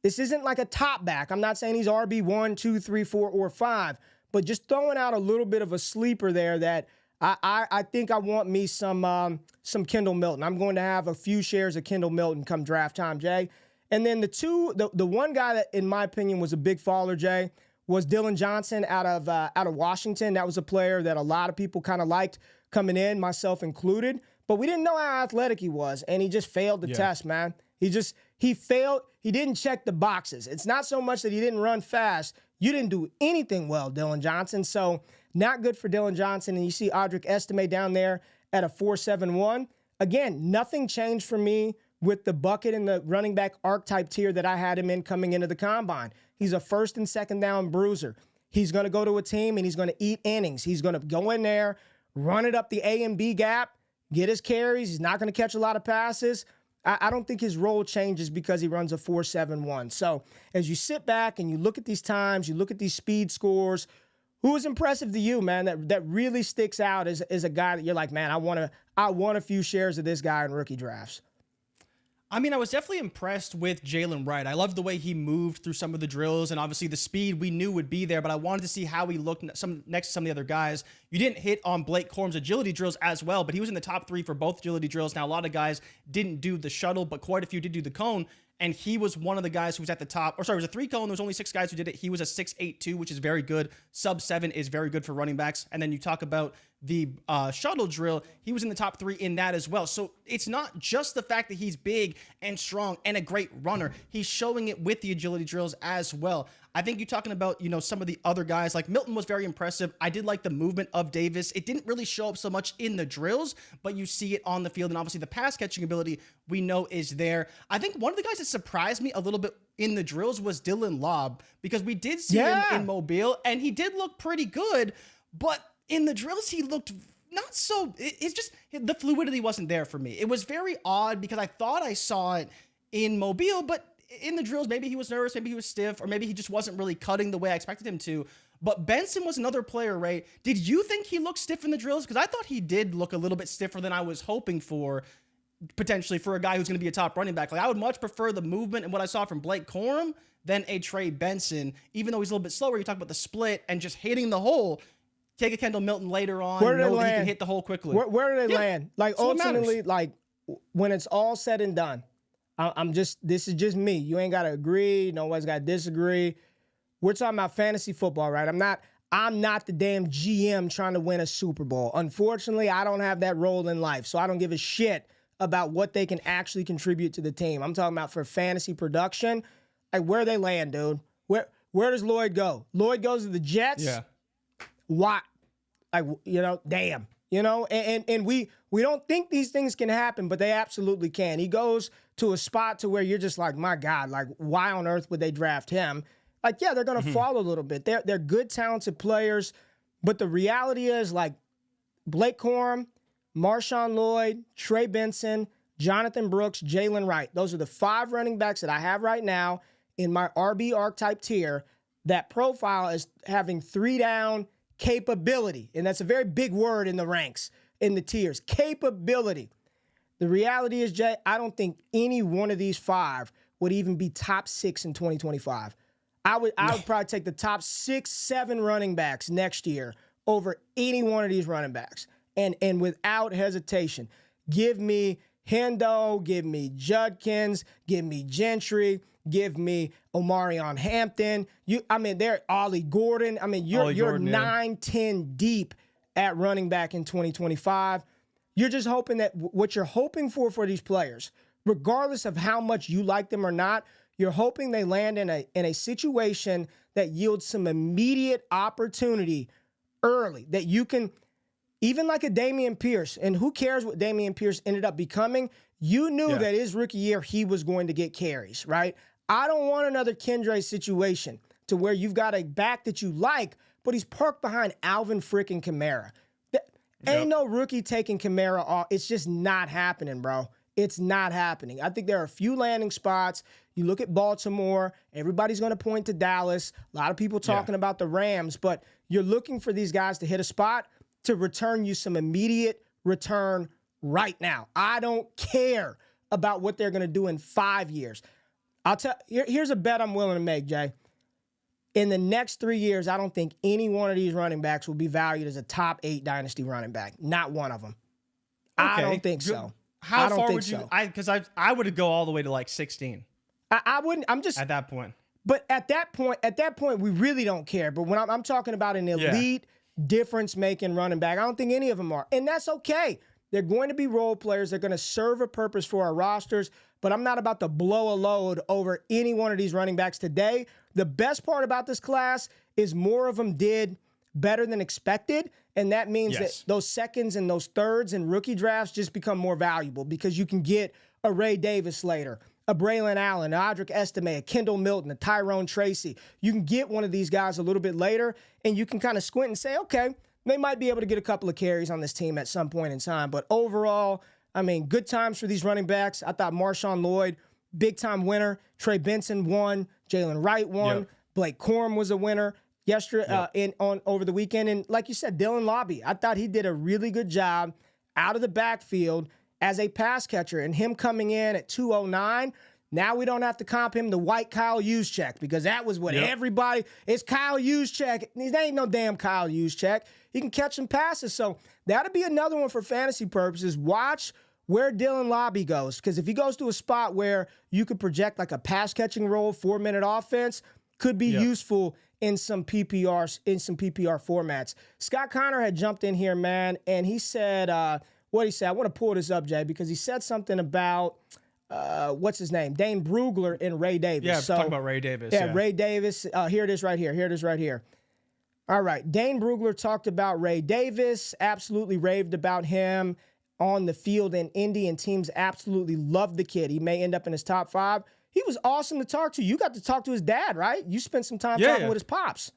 isn't like a top back. I'm not saying he's RB1, 2, 3, 4, or 5, but just throwing out a little bit of a sleeper there that I think I want me some Kendall Milton. I'm going to have a few shares of Kendall Milton come draft time, Jay. And then the one guy that, in my opinion, was a big faller, Jay, was Dylan Johnson out of Washington. That was a player that a lot of people kind of liked coming in, myself included. But we didn't know how athletic he was, and he just failed the test, man. He failed. He didn't check the boxes. It's not so much that he didn't run fast. You didn't do anything well, Dylan Johnson. So not good for Dylan Johnson. And you see Audric Estime down there at a 4.71. Again, nothing changed for me with the bucket and the running back archetype tier that I had him in coming into the Combine. He's a first and second down bruiser. He's going to go to a team and he's going to eat innings. He's going to go in there, run it up the A and B gap, get his carries. He's not going to catch a lot of passes. I don't think his role changes because he runs a 4.71. So as you sit back and you look at these times, you look at these speed scores, who is impressive to you, man, that really sticks out as a guy that you're like, man, I want a few shares of this guy in rookie drafts? I mean, I was definitely impressed with Jalen Wright. I loved the way he moved through some of the drills, and obviously the speed we knew would be there, but I wanted to see how he looked next to some of the other guys. You didn't hit on Blake Corum's agility drills as well, but he was in the top 3 for both agility drills. Now, a lot of guys didn't do the shuttle, but quite a few did do the cone, and he was one of the guys who was at the top. Or sorry, it was a 3 cone. There was only 6 guys who did it. He was a 6.82, which is very good. Sub 7 is very good for running backs. And then you talk about the shuttle drill. He was in the top 3 in that as well. So it's not just the fact that he's big and strong and a great runner. He's showing it with the agility drills as well. I think you're talking about, some of the other guys, like Milton was very impressive. I did like the movement of Davis. It didn't really show up so much in the drills, but you see it on the field. And obviously the pass catching ability we know is there. I think one of the guys that surprised me a little bit in the drills was Dylan Lobb, because we did see him in Mobile and he did look pretty good, but in the drills he looked not so, it's just the fluidity wasn't there for me. It was very odd because I thought I saw it in Mobile, but in the drills, maybe he was nervous, maybe he was stiff, or maybe he just wasn't really cutting the way I expected him to. But Benson was another player, Ray. Did you think he looked stiff in the drills? Because I thought he did look a little bit stiffer than I was hoping for, potentially, for a guy who's going to be a top running back. Like, I would much prefer the movement and what I saw from Blake Corum than a Trey Benson. Even though he's a little bit slower, you talk about the split and just hitting the hole. Take a Kendall Milton later on. Where do they know that land? he can hit the hole quickly. Where do they land? Like, so ultimately, like, when it's all said and done, this is just me. You ain't got to agree. Nobody's got to disagree. We're talking about fantasy football, right? I'm not the damn GM trying to win a Super Bowl. Unfortunately, I don't have that role in life, so I don't give a shit about what they can actually contribute to the team. I'm talking about for fantasy production, like where they land, dude. Where does Lloyd go? Lloyd goes to the Jets? Yeah. Why? Like, damn. And we don't think these things can happen, but they absolutely can. He goes to a spot to where you're just like, my God, like, why on earth would they draft him? Like, yeah, they're going to fall a little bit. They're good, talented players, but the reality is, like, Blake Corum, Marshawn Lloyd, Trey Benson, Jonathan Brooks, Jalen Wright. Those are the 5 running backs that I have right now in my RB archetype tier that profile as having 3 down capability. And that's a very big word in the ranks, in the tiers. Capability. The reality is, Jay, I don't think any one of these 5 would even be top 6 in 2025. I would probably take the top 6, 7 running backs next year over any one of these running backs. And without hesitation, give me Hendo, give me Judkins, give me Gentry, give me Omarion Hampton. They're Ollie Gordon. You're 9, 10 deep at running back in 2025. You're just hoping that what you're hoping for these players, regardless of how much you like them or not, you're hoping they land in a situation that yields some immediate opportunity early, that you can, even like a Dameon Pierce, and who cares what Dameon Pierce ended up becoming, you knew that his rookie year he was going to get carries, right? I don't want another Kendre situation to where you've got a back that you like, but he's parked behind Alvin frickin' Kamara. Ain't no rookie taking Kamara off. It's just not happening, bro. It's not happening. I think there are a few landing spots. You look at Baltimore, everybody's going to point to Dallas. A lot of people talking about the Rams, but you're looking for these guys to hit a spot to return you some immediate return right now. I don't care about what they're going to do in 5 years. Here's a bet I'm willing to make, Jay. In the next 3 years, I don't think any one of these running backs will be valued as a top 8 dynasty running back. Not one of them. Okay. I don't think so. How far would you? Because I would go all the way to like 16. I wouldn't. I'm just at that point. But at that point, we really don't care. But when I'm talking about an elite, difference-making running back, I don't think any of them are, and that's okay. They're going to be role players. They're going to serve a purpose for our rosters. But I'm not about to blow a load over any one of these running backs today. The best part about this class is more of them did better than expected, and that means that those seconds and those thirds and rookie drafts just become more valuable because you can get a Ray Davis later, a Braylon Allen, a Audric Estime, a Kendall Milton, a Tyrone Tracy. You can get one of these guys a little bit later, and you can kind of squint and say, okay, they might be able to get a couple of carries on this team at some point in time. But overall, I mean, good times for these running backs. I thought Marshawn Lloyd, big-time winner. Trey Benson won. Jalen Wright won. Yep. Blake Corum was a winner yesterday over the weekend. And like you said, Dylan Lobby, I thought he did a really good job out of the backfield as a pass catcher. And him coming in at 209, now we don't have to comp him to white Kyle Juszczyk, because that was what everybody, it's Kyle Juszczyk. There ain't no damn Kyle Juszczyk. He can catch some passes. So that'll be another one for fantasy purposes. Watch where Dylan Lobby goes, because if he goes to a spot where you could project like a pass catching role, 4-minute offense, could be useful in some PPR formats. Scott Connor had jumped in here, man, and he said, what he said, I want to pull this up, Jay, because he said something about, what's his name? Dane Brugler and Ray Davis. Yeah, talking about Ray Davis. Yeah, Ray Davis. Here it is right here. All right, Dane Brugler talked about Ray Davis, absolutely raved about him on the field in Indy, and teams absolutely loved the kid. He may end up in his top 5. He was awesome to talk to. You got to talk to his dad, right? You spent some time talking with his pops.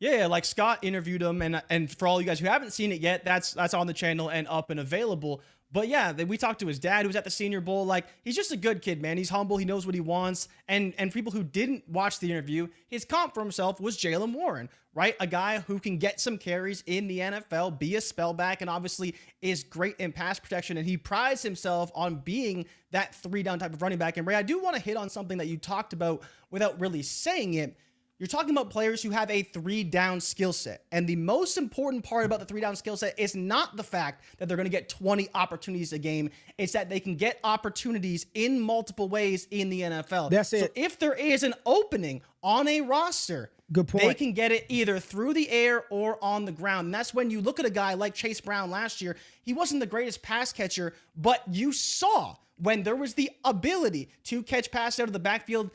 Yeah, like Scott interviewed him, and for all you guys who haven't seen it yet, that's on the channel and up and available. But yeah, we talked to his dad, who was at the Senior Bowl. Like, he's just a good kid, man. He's humble. He knows what he wants. And for people who didn't watch the interview, his comp for himself was Jaylen Warren, right? A guy who can get some carries in the NFL, be a spellback, and obviously is great in pass protection. And he prides himself on being that 3-down type of running back. And Ray, I do want to hit on something that you talked about without really saying it. You're talking about players who have a 3-down skill set. And the most important part about the 3-down skill set is not the fact that they're going to get 20 opportunities a game. It's that they can get opportunities in multiple ways in the NFL. That's it. So if there is an opening on a roster, good point, they can get it either through the air or on the ground. And that's when you look at a guy like Chase Brown last year. He wasn't the greatest pass catcher, but you saw when there was the ability to catch passes out of the backfield,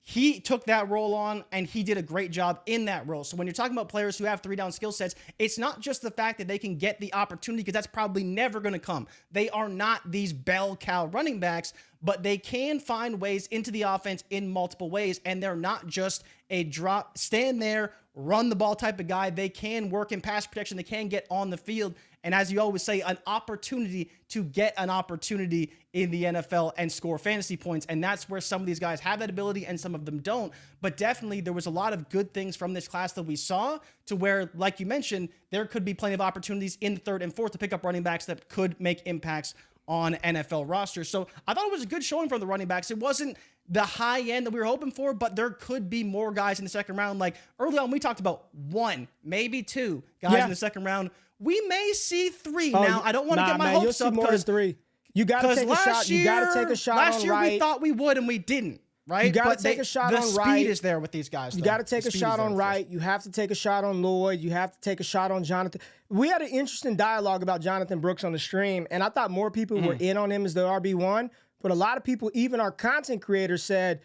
he took that role on, and he did a great job in that role. So when you're talking about players who have 3-down skill sets, it's not just the fact that they can get the opportunity, because that's probably never going to come. They are not these bell cow running backs, but they can find ways into the offense in multiple ways, and they're not just a drop, stand there, run the ball type of guy. They can work in pass protection. They can get on the field. And as you always say, an opportunity to get an opportunity in the NFL and score fantasy points. And that's where some of these guys have that ability and some of them don't. But definitely there was a lot of good things from this class that we saw, to where, like you mentioned, there could be plenty of opportunities in the 3rd and 4th to pick up running backs that could make impacts on NFL rosters. So I thought it was a good showing from the running backs. It wasn't the high end that we were hoping for, but there could be more guys in the 2nd round. Like early on, we talked about 1, maybe 2 guys in the 2nd round. We may see 3 now. I don't want to get my hopes up, because 3. You got to take a shot. You got to take a shot on Wright. Last year we thought we would, and we didn't. Right? You got to take a shot on Wright. The speed is there with these guys. You got to take a shot on Wright. You have to take a shot on Lloyd. You have to take a shot on Jonathan. We had an interesting dialogue about Jonathan Brooks on the stream, and I thought more people were in on him as the RB1. But a lot of people, even our content creators, said,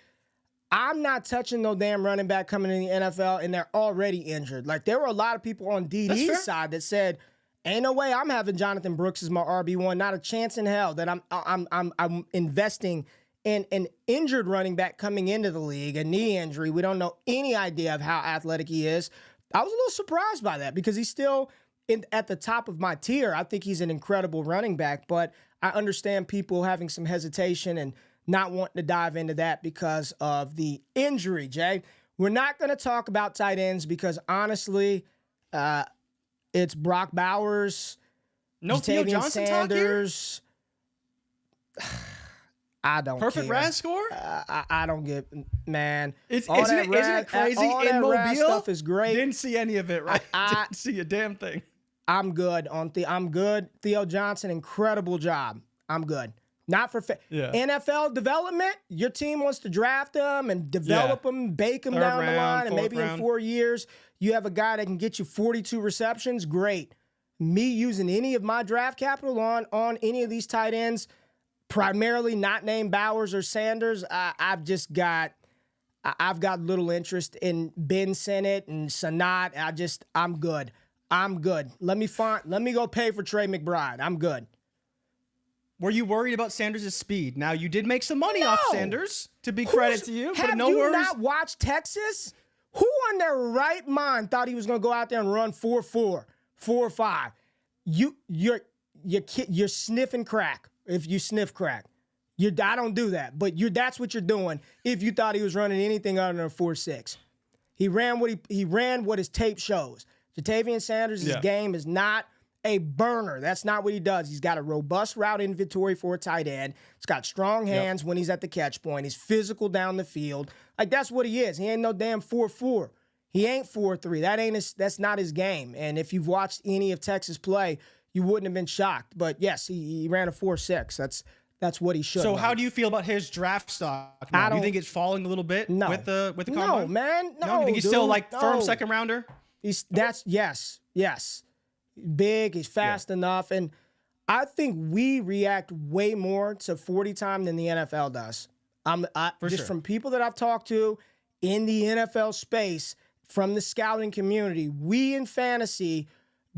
I'm not touching no damn running back coming in the NFL, and they're already injured. Like, there were a lot of people on DD's side that said, ain't no way I'm having Jonathan Brooks as my RB1. Not a chance in hell that I'm investing in an injured running back coming into the league, a knee injury. We don't know any idea of how athletic he is. I was a little surprised by that, because he's still at the top of my tier. I think he's an incredible running back, but I understand people having some hesitation and not wanting to dive into that because of the injury, Jay. We're not going to talk about tight ends because, honestly, it's Brock Bowers, no Theo Johnson Sanders. I don't Perfect care. RAS score? I don't get, man. Isn't it crazy? In Mobile, stuff is great. Didn't see any of it, right? Didn't see a damn thing. I'm good on I'm good. Theo Johnson, incredible job. I'm good. Not for NFL development. Your team wants to draft them and develop them, bake them down the line, and maybe in 4 years you have a guy that can get you 42 receptions. Great. Me using any of my draft capital on any of these tight ends, primarily not named Bowers or Sanders, I've got little interest in Ben Sinnott and Sanat. I'm good. I'm good. Let me go pay for Trey McBride. I'm good. Were you worried about Sanders' speed? Now, you did make some money off Sanders, to be credit to you, but no worries. Have you not watched Texas? Who in their right mind thought he was going to go out there and run 4.4, 4.5? you're sniffing crack if you sniff crack. I don't do that, but that's what you're doing if you thought he was running anything other than a 4.6. He ran what his tape shows. Jatavian Sanders' game is not a burner. That's not what he does. He's got a robust route inventory for a tight end. He's got strong hands when he's at the catch point. He's physical down the field. Like, that's what he is. He ain't no damn 4.4. He ain't 4.3. That's not his game. And if you've watched any of Texas play, you wouldn't have been shocked. But yes, he ran a 4.6. That's what he should. So run. How do you feel about his draft stock now? Do you think it's falling a little bit with the combine? No, man. No, you think he's still firm second rounder? Yes. Big, he's fast enough. And I think we react way more to 40 time than the NFL does. From people that I've talked to in the NFL space, from the scouting community, we in fantasy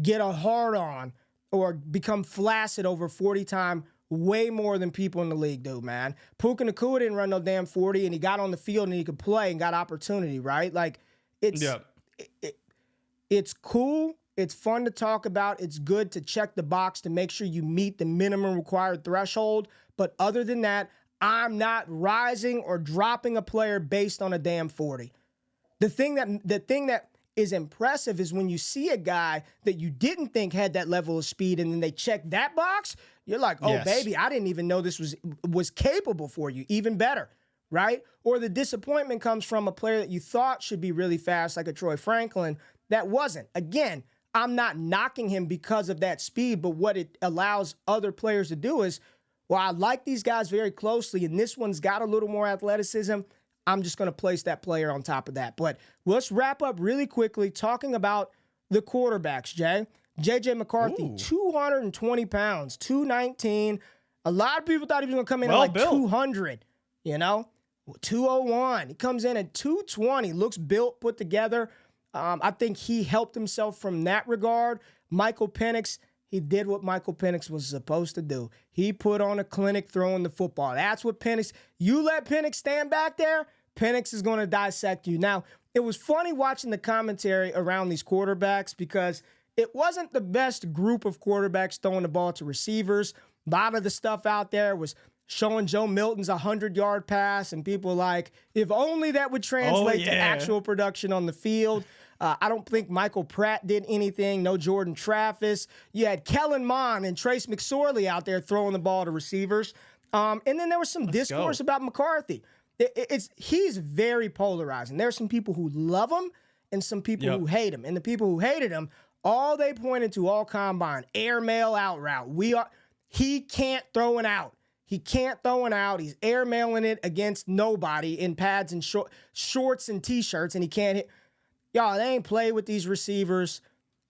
get a hard on or become flaccid over 40 time way more than people in the league do, man. Puka Nacua didn't run no damn 40, and he got on the field and he could play and got opportunity, right? Like, it's cool. It's fun to talk about. It's good to check the box to make sure you meet the minimum required threshold. But other than that, I'm not rising or dropping a player based on a damn 40. The thing that is impressive is when you see a guy that you didn't think had that level of speed and then they check that box, you're like, oh, baby, I didn't even know this was capable for you. Even better, right? Or the disappointment comes from a player that you thought should be really fast, like a Troy Franklin, that wasn't. Again, I'm not knocking him because of that speed, but what it allows other players to do is, well, I like these guys very closely, and this one's got a little more athleticism. I'm just going to place that player on top of that. But let's wrap up really quickly talking about the quarterbacks, Jay. J.J. McCarthy, 220 pounds, 219. A lot of people thought he was going to come in at 200, 201. He comes in at 220, looks built, put together. I think he helped himself from that regard. Michael Penix, he did what Michael Penix was supposed to do. He put on a clinic throwing the football. That's what Penix, you let Penix stand back there, Penix is going to dissect you. Now, it was funny watching the commentary around these quarterbacks because it wasn't the best group of quarterbacks throwing the ball to receivers. A lot of the stuff out there was showing Joe Milton's 100-yard pass, and people like, if only that would translate to actual production on the field. I don't think Michael Pratt did anything. No Jordan Travis. You had Kellen Mond and Trace McSorley out there throwing the ball to receivers. And then there was some discourse about McCarthy. He's very polarizing. There are some people who love him and some people who hate him. And the people who hated him, all they pointed to all combine, airmail out route. He can't throw an out. He can't throw an out. He's airmailing it against nobody in pads and shorts and T-shirts, and he can't hit. Y'all, they ain't play with these receivers.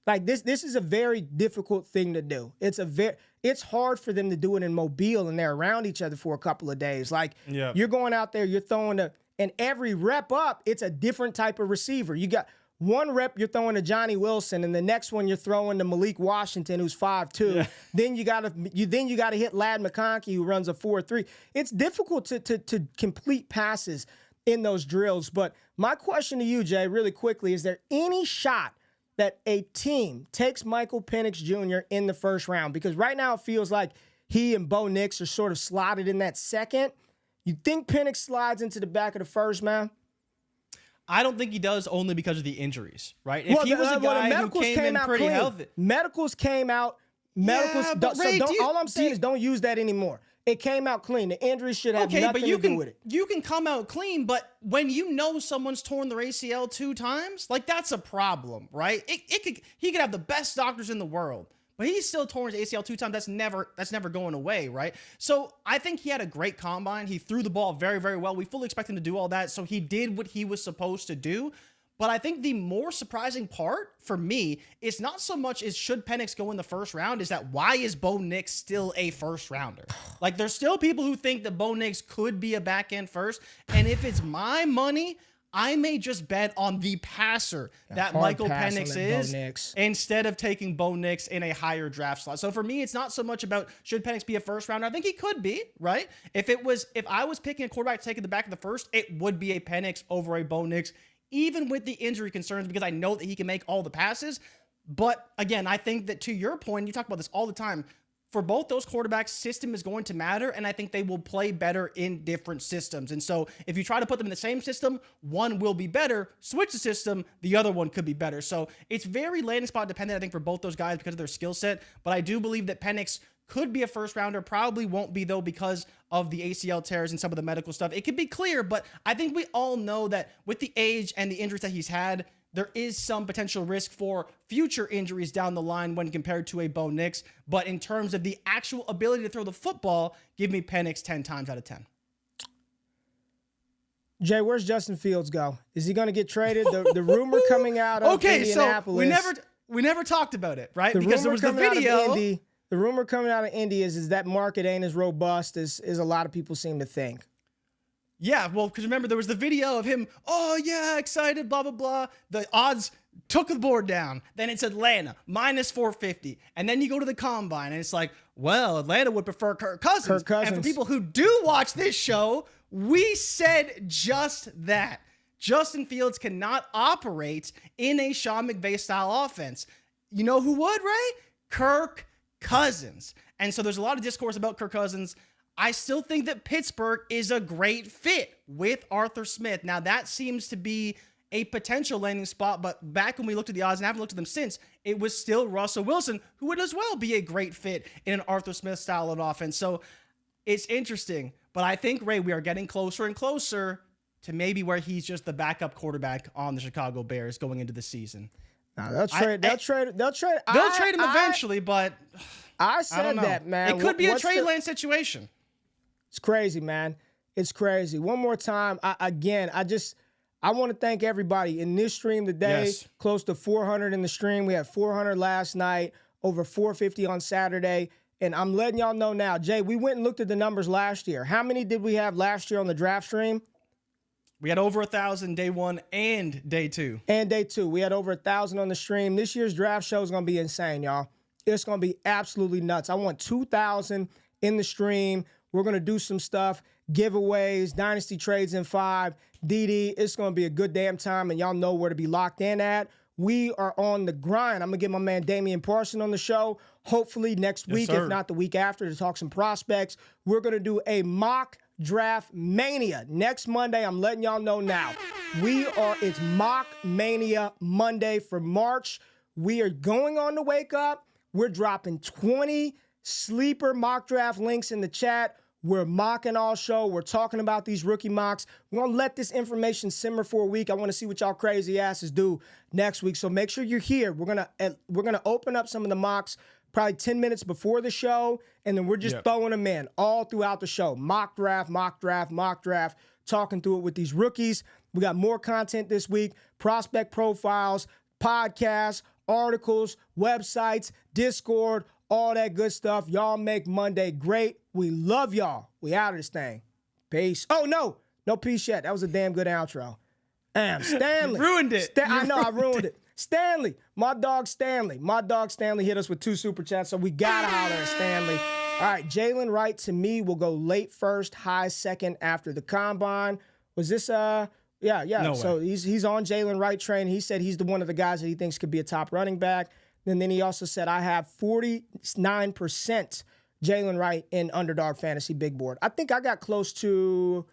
Like, this is a very difficult thing to do. It's hard for them to do it in Mobile, and they're around each other for a couple of days. Like, you're going out there, you're throwing and every rep up, it's a different type of receiver. You got one rep, you're throwing to Johnny Wilson, and the next one you're throwing to Malik Washington, who's 5'2". Yeah. Then you gotta hit Lad McConkey, who runs a 4.3. It's difficult to complete passes in those drills. But my question to you, Jay, really quickly, is there any shot that a team takes Michael Penix Jr. in the first round? Because right now it feels like he and Bo Nix are sort of slotted in that second. You think Penix slides into the back of the first, man? I don't think he does, only because of the injuries, right? If he was a guy who came in pretty healthy. Medicals came out. All I'm saying is don't use that anymore. It came out clean. The injuries should have nothing to do with it. You can come out clean, but when you know someone's torn their ACL 2 times, like, that's a problem, right? He could have the best doctors in the world, but he's still torn his ACL 2 times. That's never going away, right? So I think he had a great combine. He threw the ball very, very well. We fully expect him to do all that. So he did what he was supposed to do. But I think the more surprising part for me is not so much is should Penix go in the first round, is that why is Bo Nix still a first rounder? Like, there's still people who think that Bo Nix could be a back end first. And if it's my money, I may just bet on the passer that Michael Penix is instead of taking Bo Nix in a higher draft slot. So for me, it's not so much about should Penix be a first rounder. I think he could be, right? If I was picking a quarterback to take in the back of the first, it would be a Penix over a Bo Nix, even with the injury concerns, because I know that he can make all the passes. But again, I think that to your point, you talk about this all the time, for both those quarterbacks, system is going to matter, and I think they will play better in different systems. And so if you try to put them in the same system, one will be better. Switch the system, the other one could be better. So it's very landing spot dependent, I think, for both those guys because of their skill set. But I do believe that Penix could be a first rounder, probably won't be though because of the ACL tears and some of the medical stuff. It could be clear, but I think we all know that with the age and the injuries that he's had, there is some potential risk for future injuries down the line when compared to a Bo Nix. But in terms of the actual ability to throw the football, give me Penix 10 times out of 10. Jay, where's Justin Fields go? Is he going to get traded? The rumor coming out of Indianapolis. So we never talked about it, right? Because there was the video. The rumor coming out of Indy is that market ain't as robust as a lot of people seem to think. Yeah, well, because remember, there was the video of him, oh, yeah, excited, blah, blah, blah. The odds took the board down. Then it's Atlanta, minus 450. And then you go to the combine, and it's like, well, Atlanta would prefer Kirk Cousins. And for people who do watch this show, we said just that. Justin Fields cannot operate in a Sean McVay-style offense. You know who would, Ray? Kirk Cousins. And so there's a lot of discourse about Kirk Cousins. I still think that Pittsburgh is a great fit with Arthur Smith. Now, that seems to be a potential landing spot, but back when we looked at the odds, and I haven't looked at them since, it was still Russell Wilson, who would as well be a great fit in an Arthur Smith style of offense. So it's interesting, but I think, Ray, we are getting closer and closer to maybe where he's just the backup quarterback on the Chicago Bears going into the season. Now, they'll trade him eventually, but I said that, man. It could be a trade land situation. It's crazy, man. It's crazy. One more time, I want to thank everybody in this stream today. Yes. Close to 400 in the stream. We had 400 last night, over 450 on Saturday. And I'm letting y'all know now, Jay, we went and looked at the numbers last year. How many did we have last year on the draft stream? We had over 1,000 day one and day two. And day two. We had over 1,000 on the stream. This year's draft show is going to be insane, y'all. It's going to be absolutely nuts. I want 2,000 in the stream. We're going to do some stuff, giveaways, dynasty trades in 5, DD. It's going to be a good damn time, and y'all know where to be locked in at. We are on the grind. I'm going to get my man Damian Parson on the show, hopefully next week, if not the week after, to talk some prospects. We're going to do a mock draft mania next Monday. I'm letting y'all know now. It's mock mania Monday for March. We are going on to Wake Up. We're dropping 20 sleeper mock draft links in the chat. We're mocking all show. We're talking about these rookie mocks. We're going to let this information simmer for a week. I want to see what y'all crazy asses do next week. So make sure you're here. We're going to open up some of the mocks probably 10 minutes before the show, and then we're just throwing them in all throughout the show. Mock draft, talking through it with these rookies. We got more content this week, prospect profiles, podcasts, articles, websites, Discord, all that good stuff. Y'all make Monday great. We love y'all. We out of this thing. Peace. Oh, no peace yet. That was a damn good outro. Damn, Stanley. Ruined it. I ruined it. Stanley, my dog Stanley hit us with 2 super chats, so we gotta holler at Stanley. All right, Jalen Wright to me will go late first, high second after the combine. Was this yeah. No so he's on Jalen Wright train. He said he's one of the guys that he thinks could be a top running back. And then he also said, I have 49% Jalen Wright in Underdog Fantasy Big Board. I think I got close to,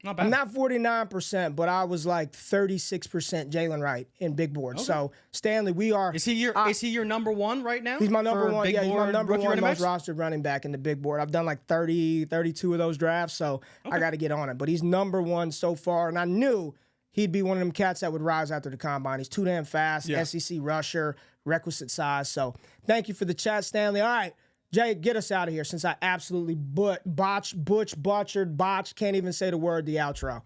not bad. I'm not 49%, but I was like 36% Jalen Wright in Big Board. Okay. So, Stanley, we are. Is he your number one right now? He's my number one. Yeah, he's my number one most rostered running back in the Big Board. I've done like 30, 32 of those drafts, so I got to get on it. But he's number one so far, and I knew he'd be one of them cats that would rise after the combine. He's too damn fast, SEC rusher, requisite size. So thank you for the chat, Stanley. All right, Jay, get us out of here since I absolutely butchered, can't even say the word, the outro.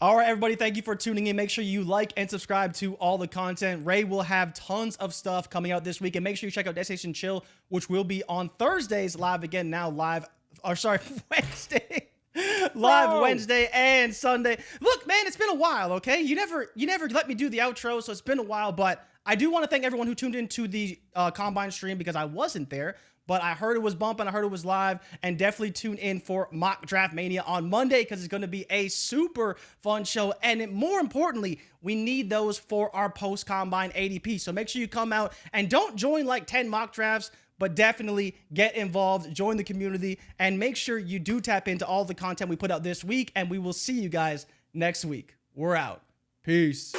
All right, everybody, thank you for tuning in. Make sure you like and subscribe to all the content. Ray will have tons of stuff coming out this week. And make sure you check out Destination Chill, which will be on Thursdays live again now, Wednesday. Live Wednesday and Sunday. Look, man, it's been a while, okay? You never let me do the outro, so it's been a while, but I do want to thank everyone who tuned into the Combine stream because I wasn't there, but I heard it was bumping, I heard it was live, and definitely tune in for Mock Draft Mania on Monday because it's going to be a super fun show, and more importantly, we need those for our post-Combine ADP, so make sure you come out and don't join like 10 mock drafts, but definitely get involved, join the community, and make sure you do tap into all the content we put out this week, and we will see you guys next week. We're out. Peace.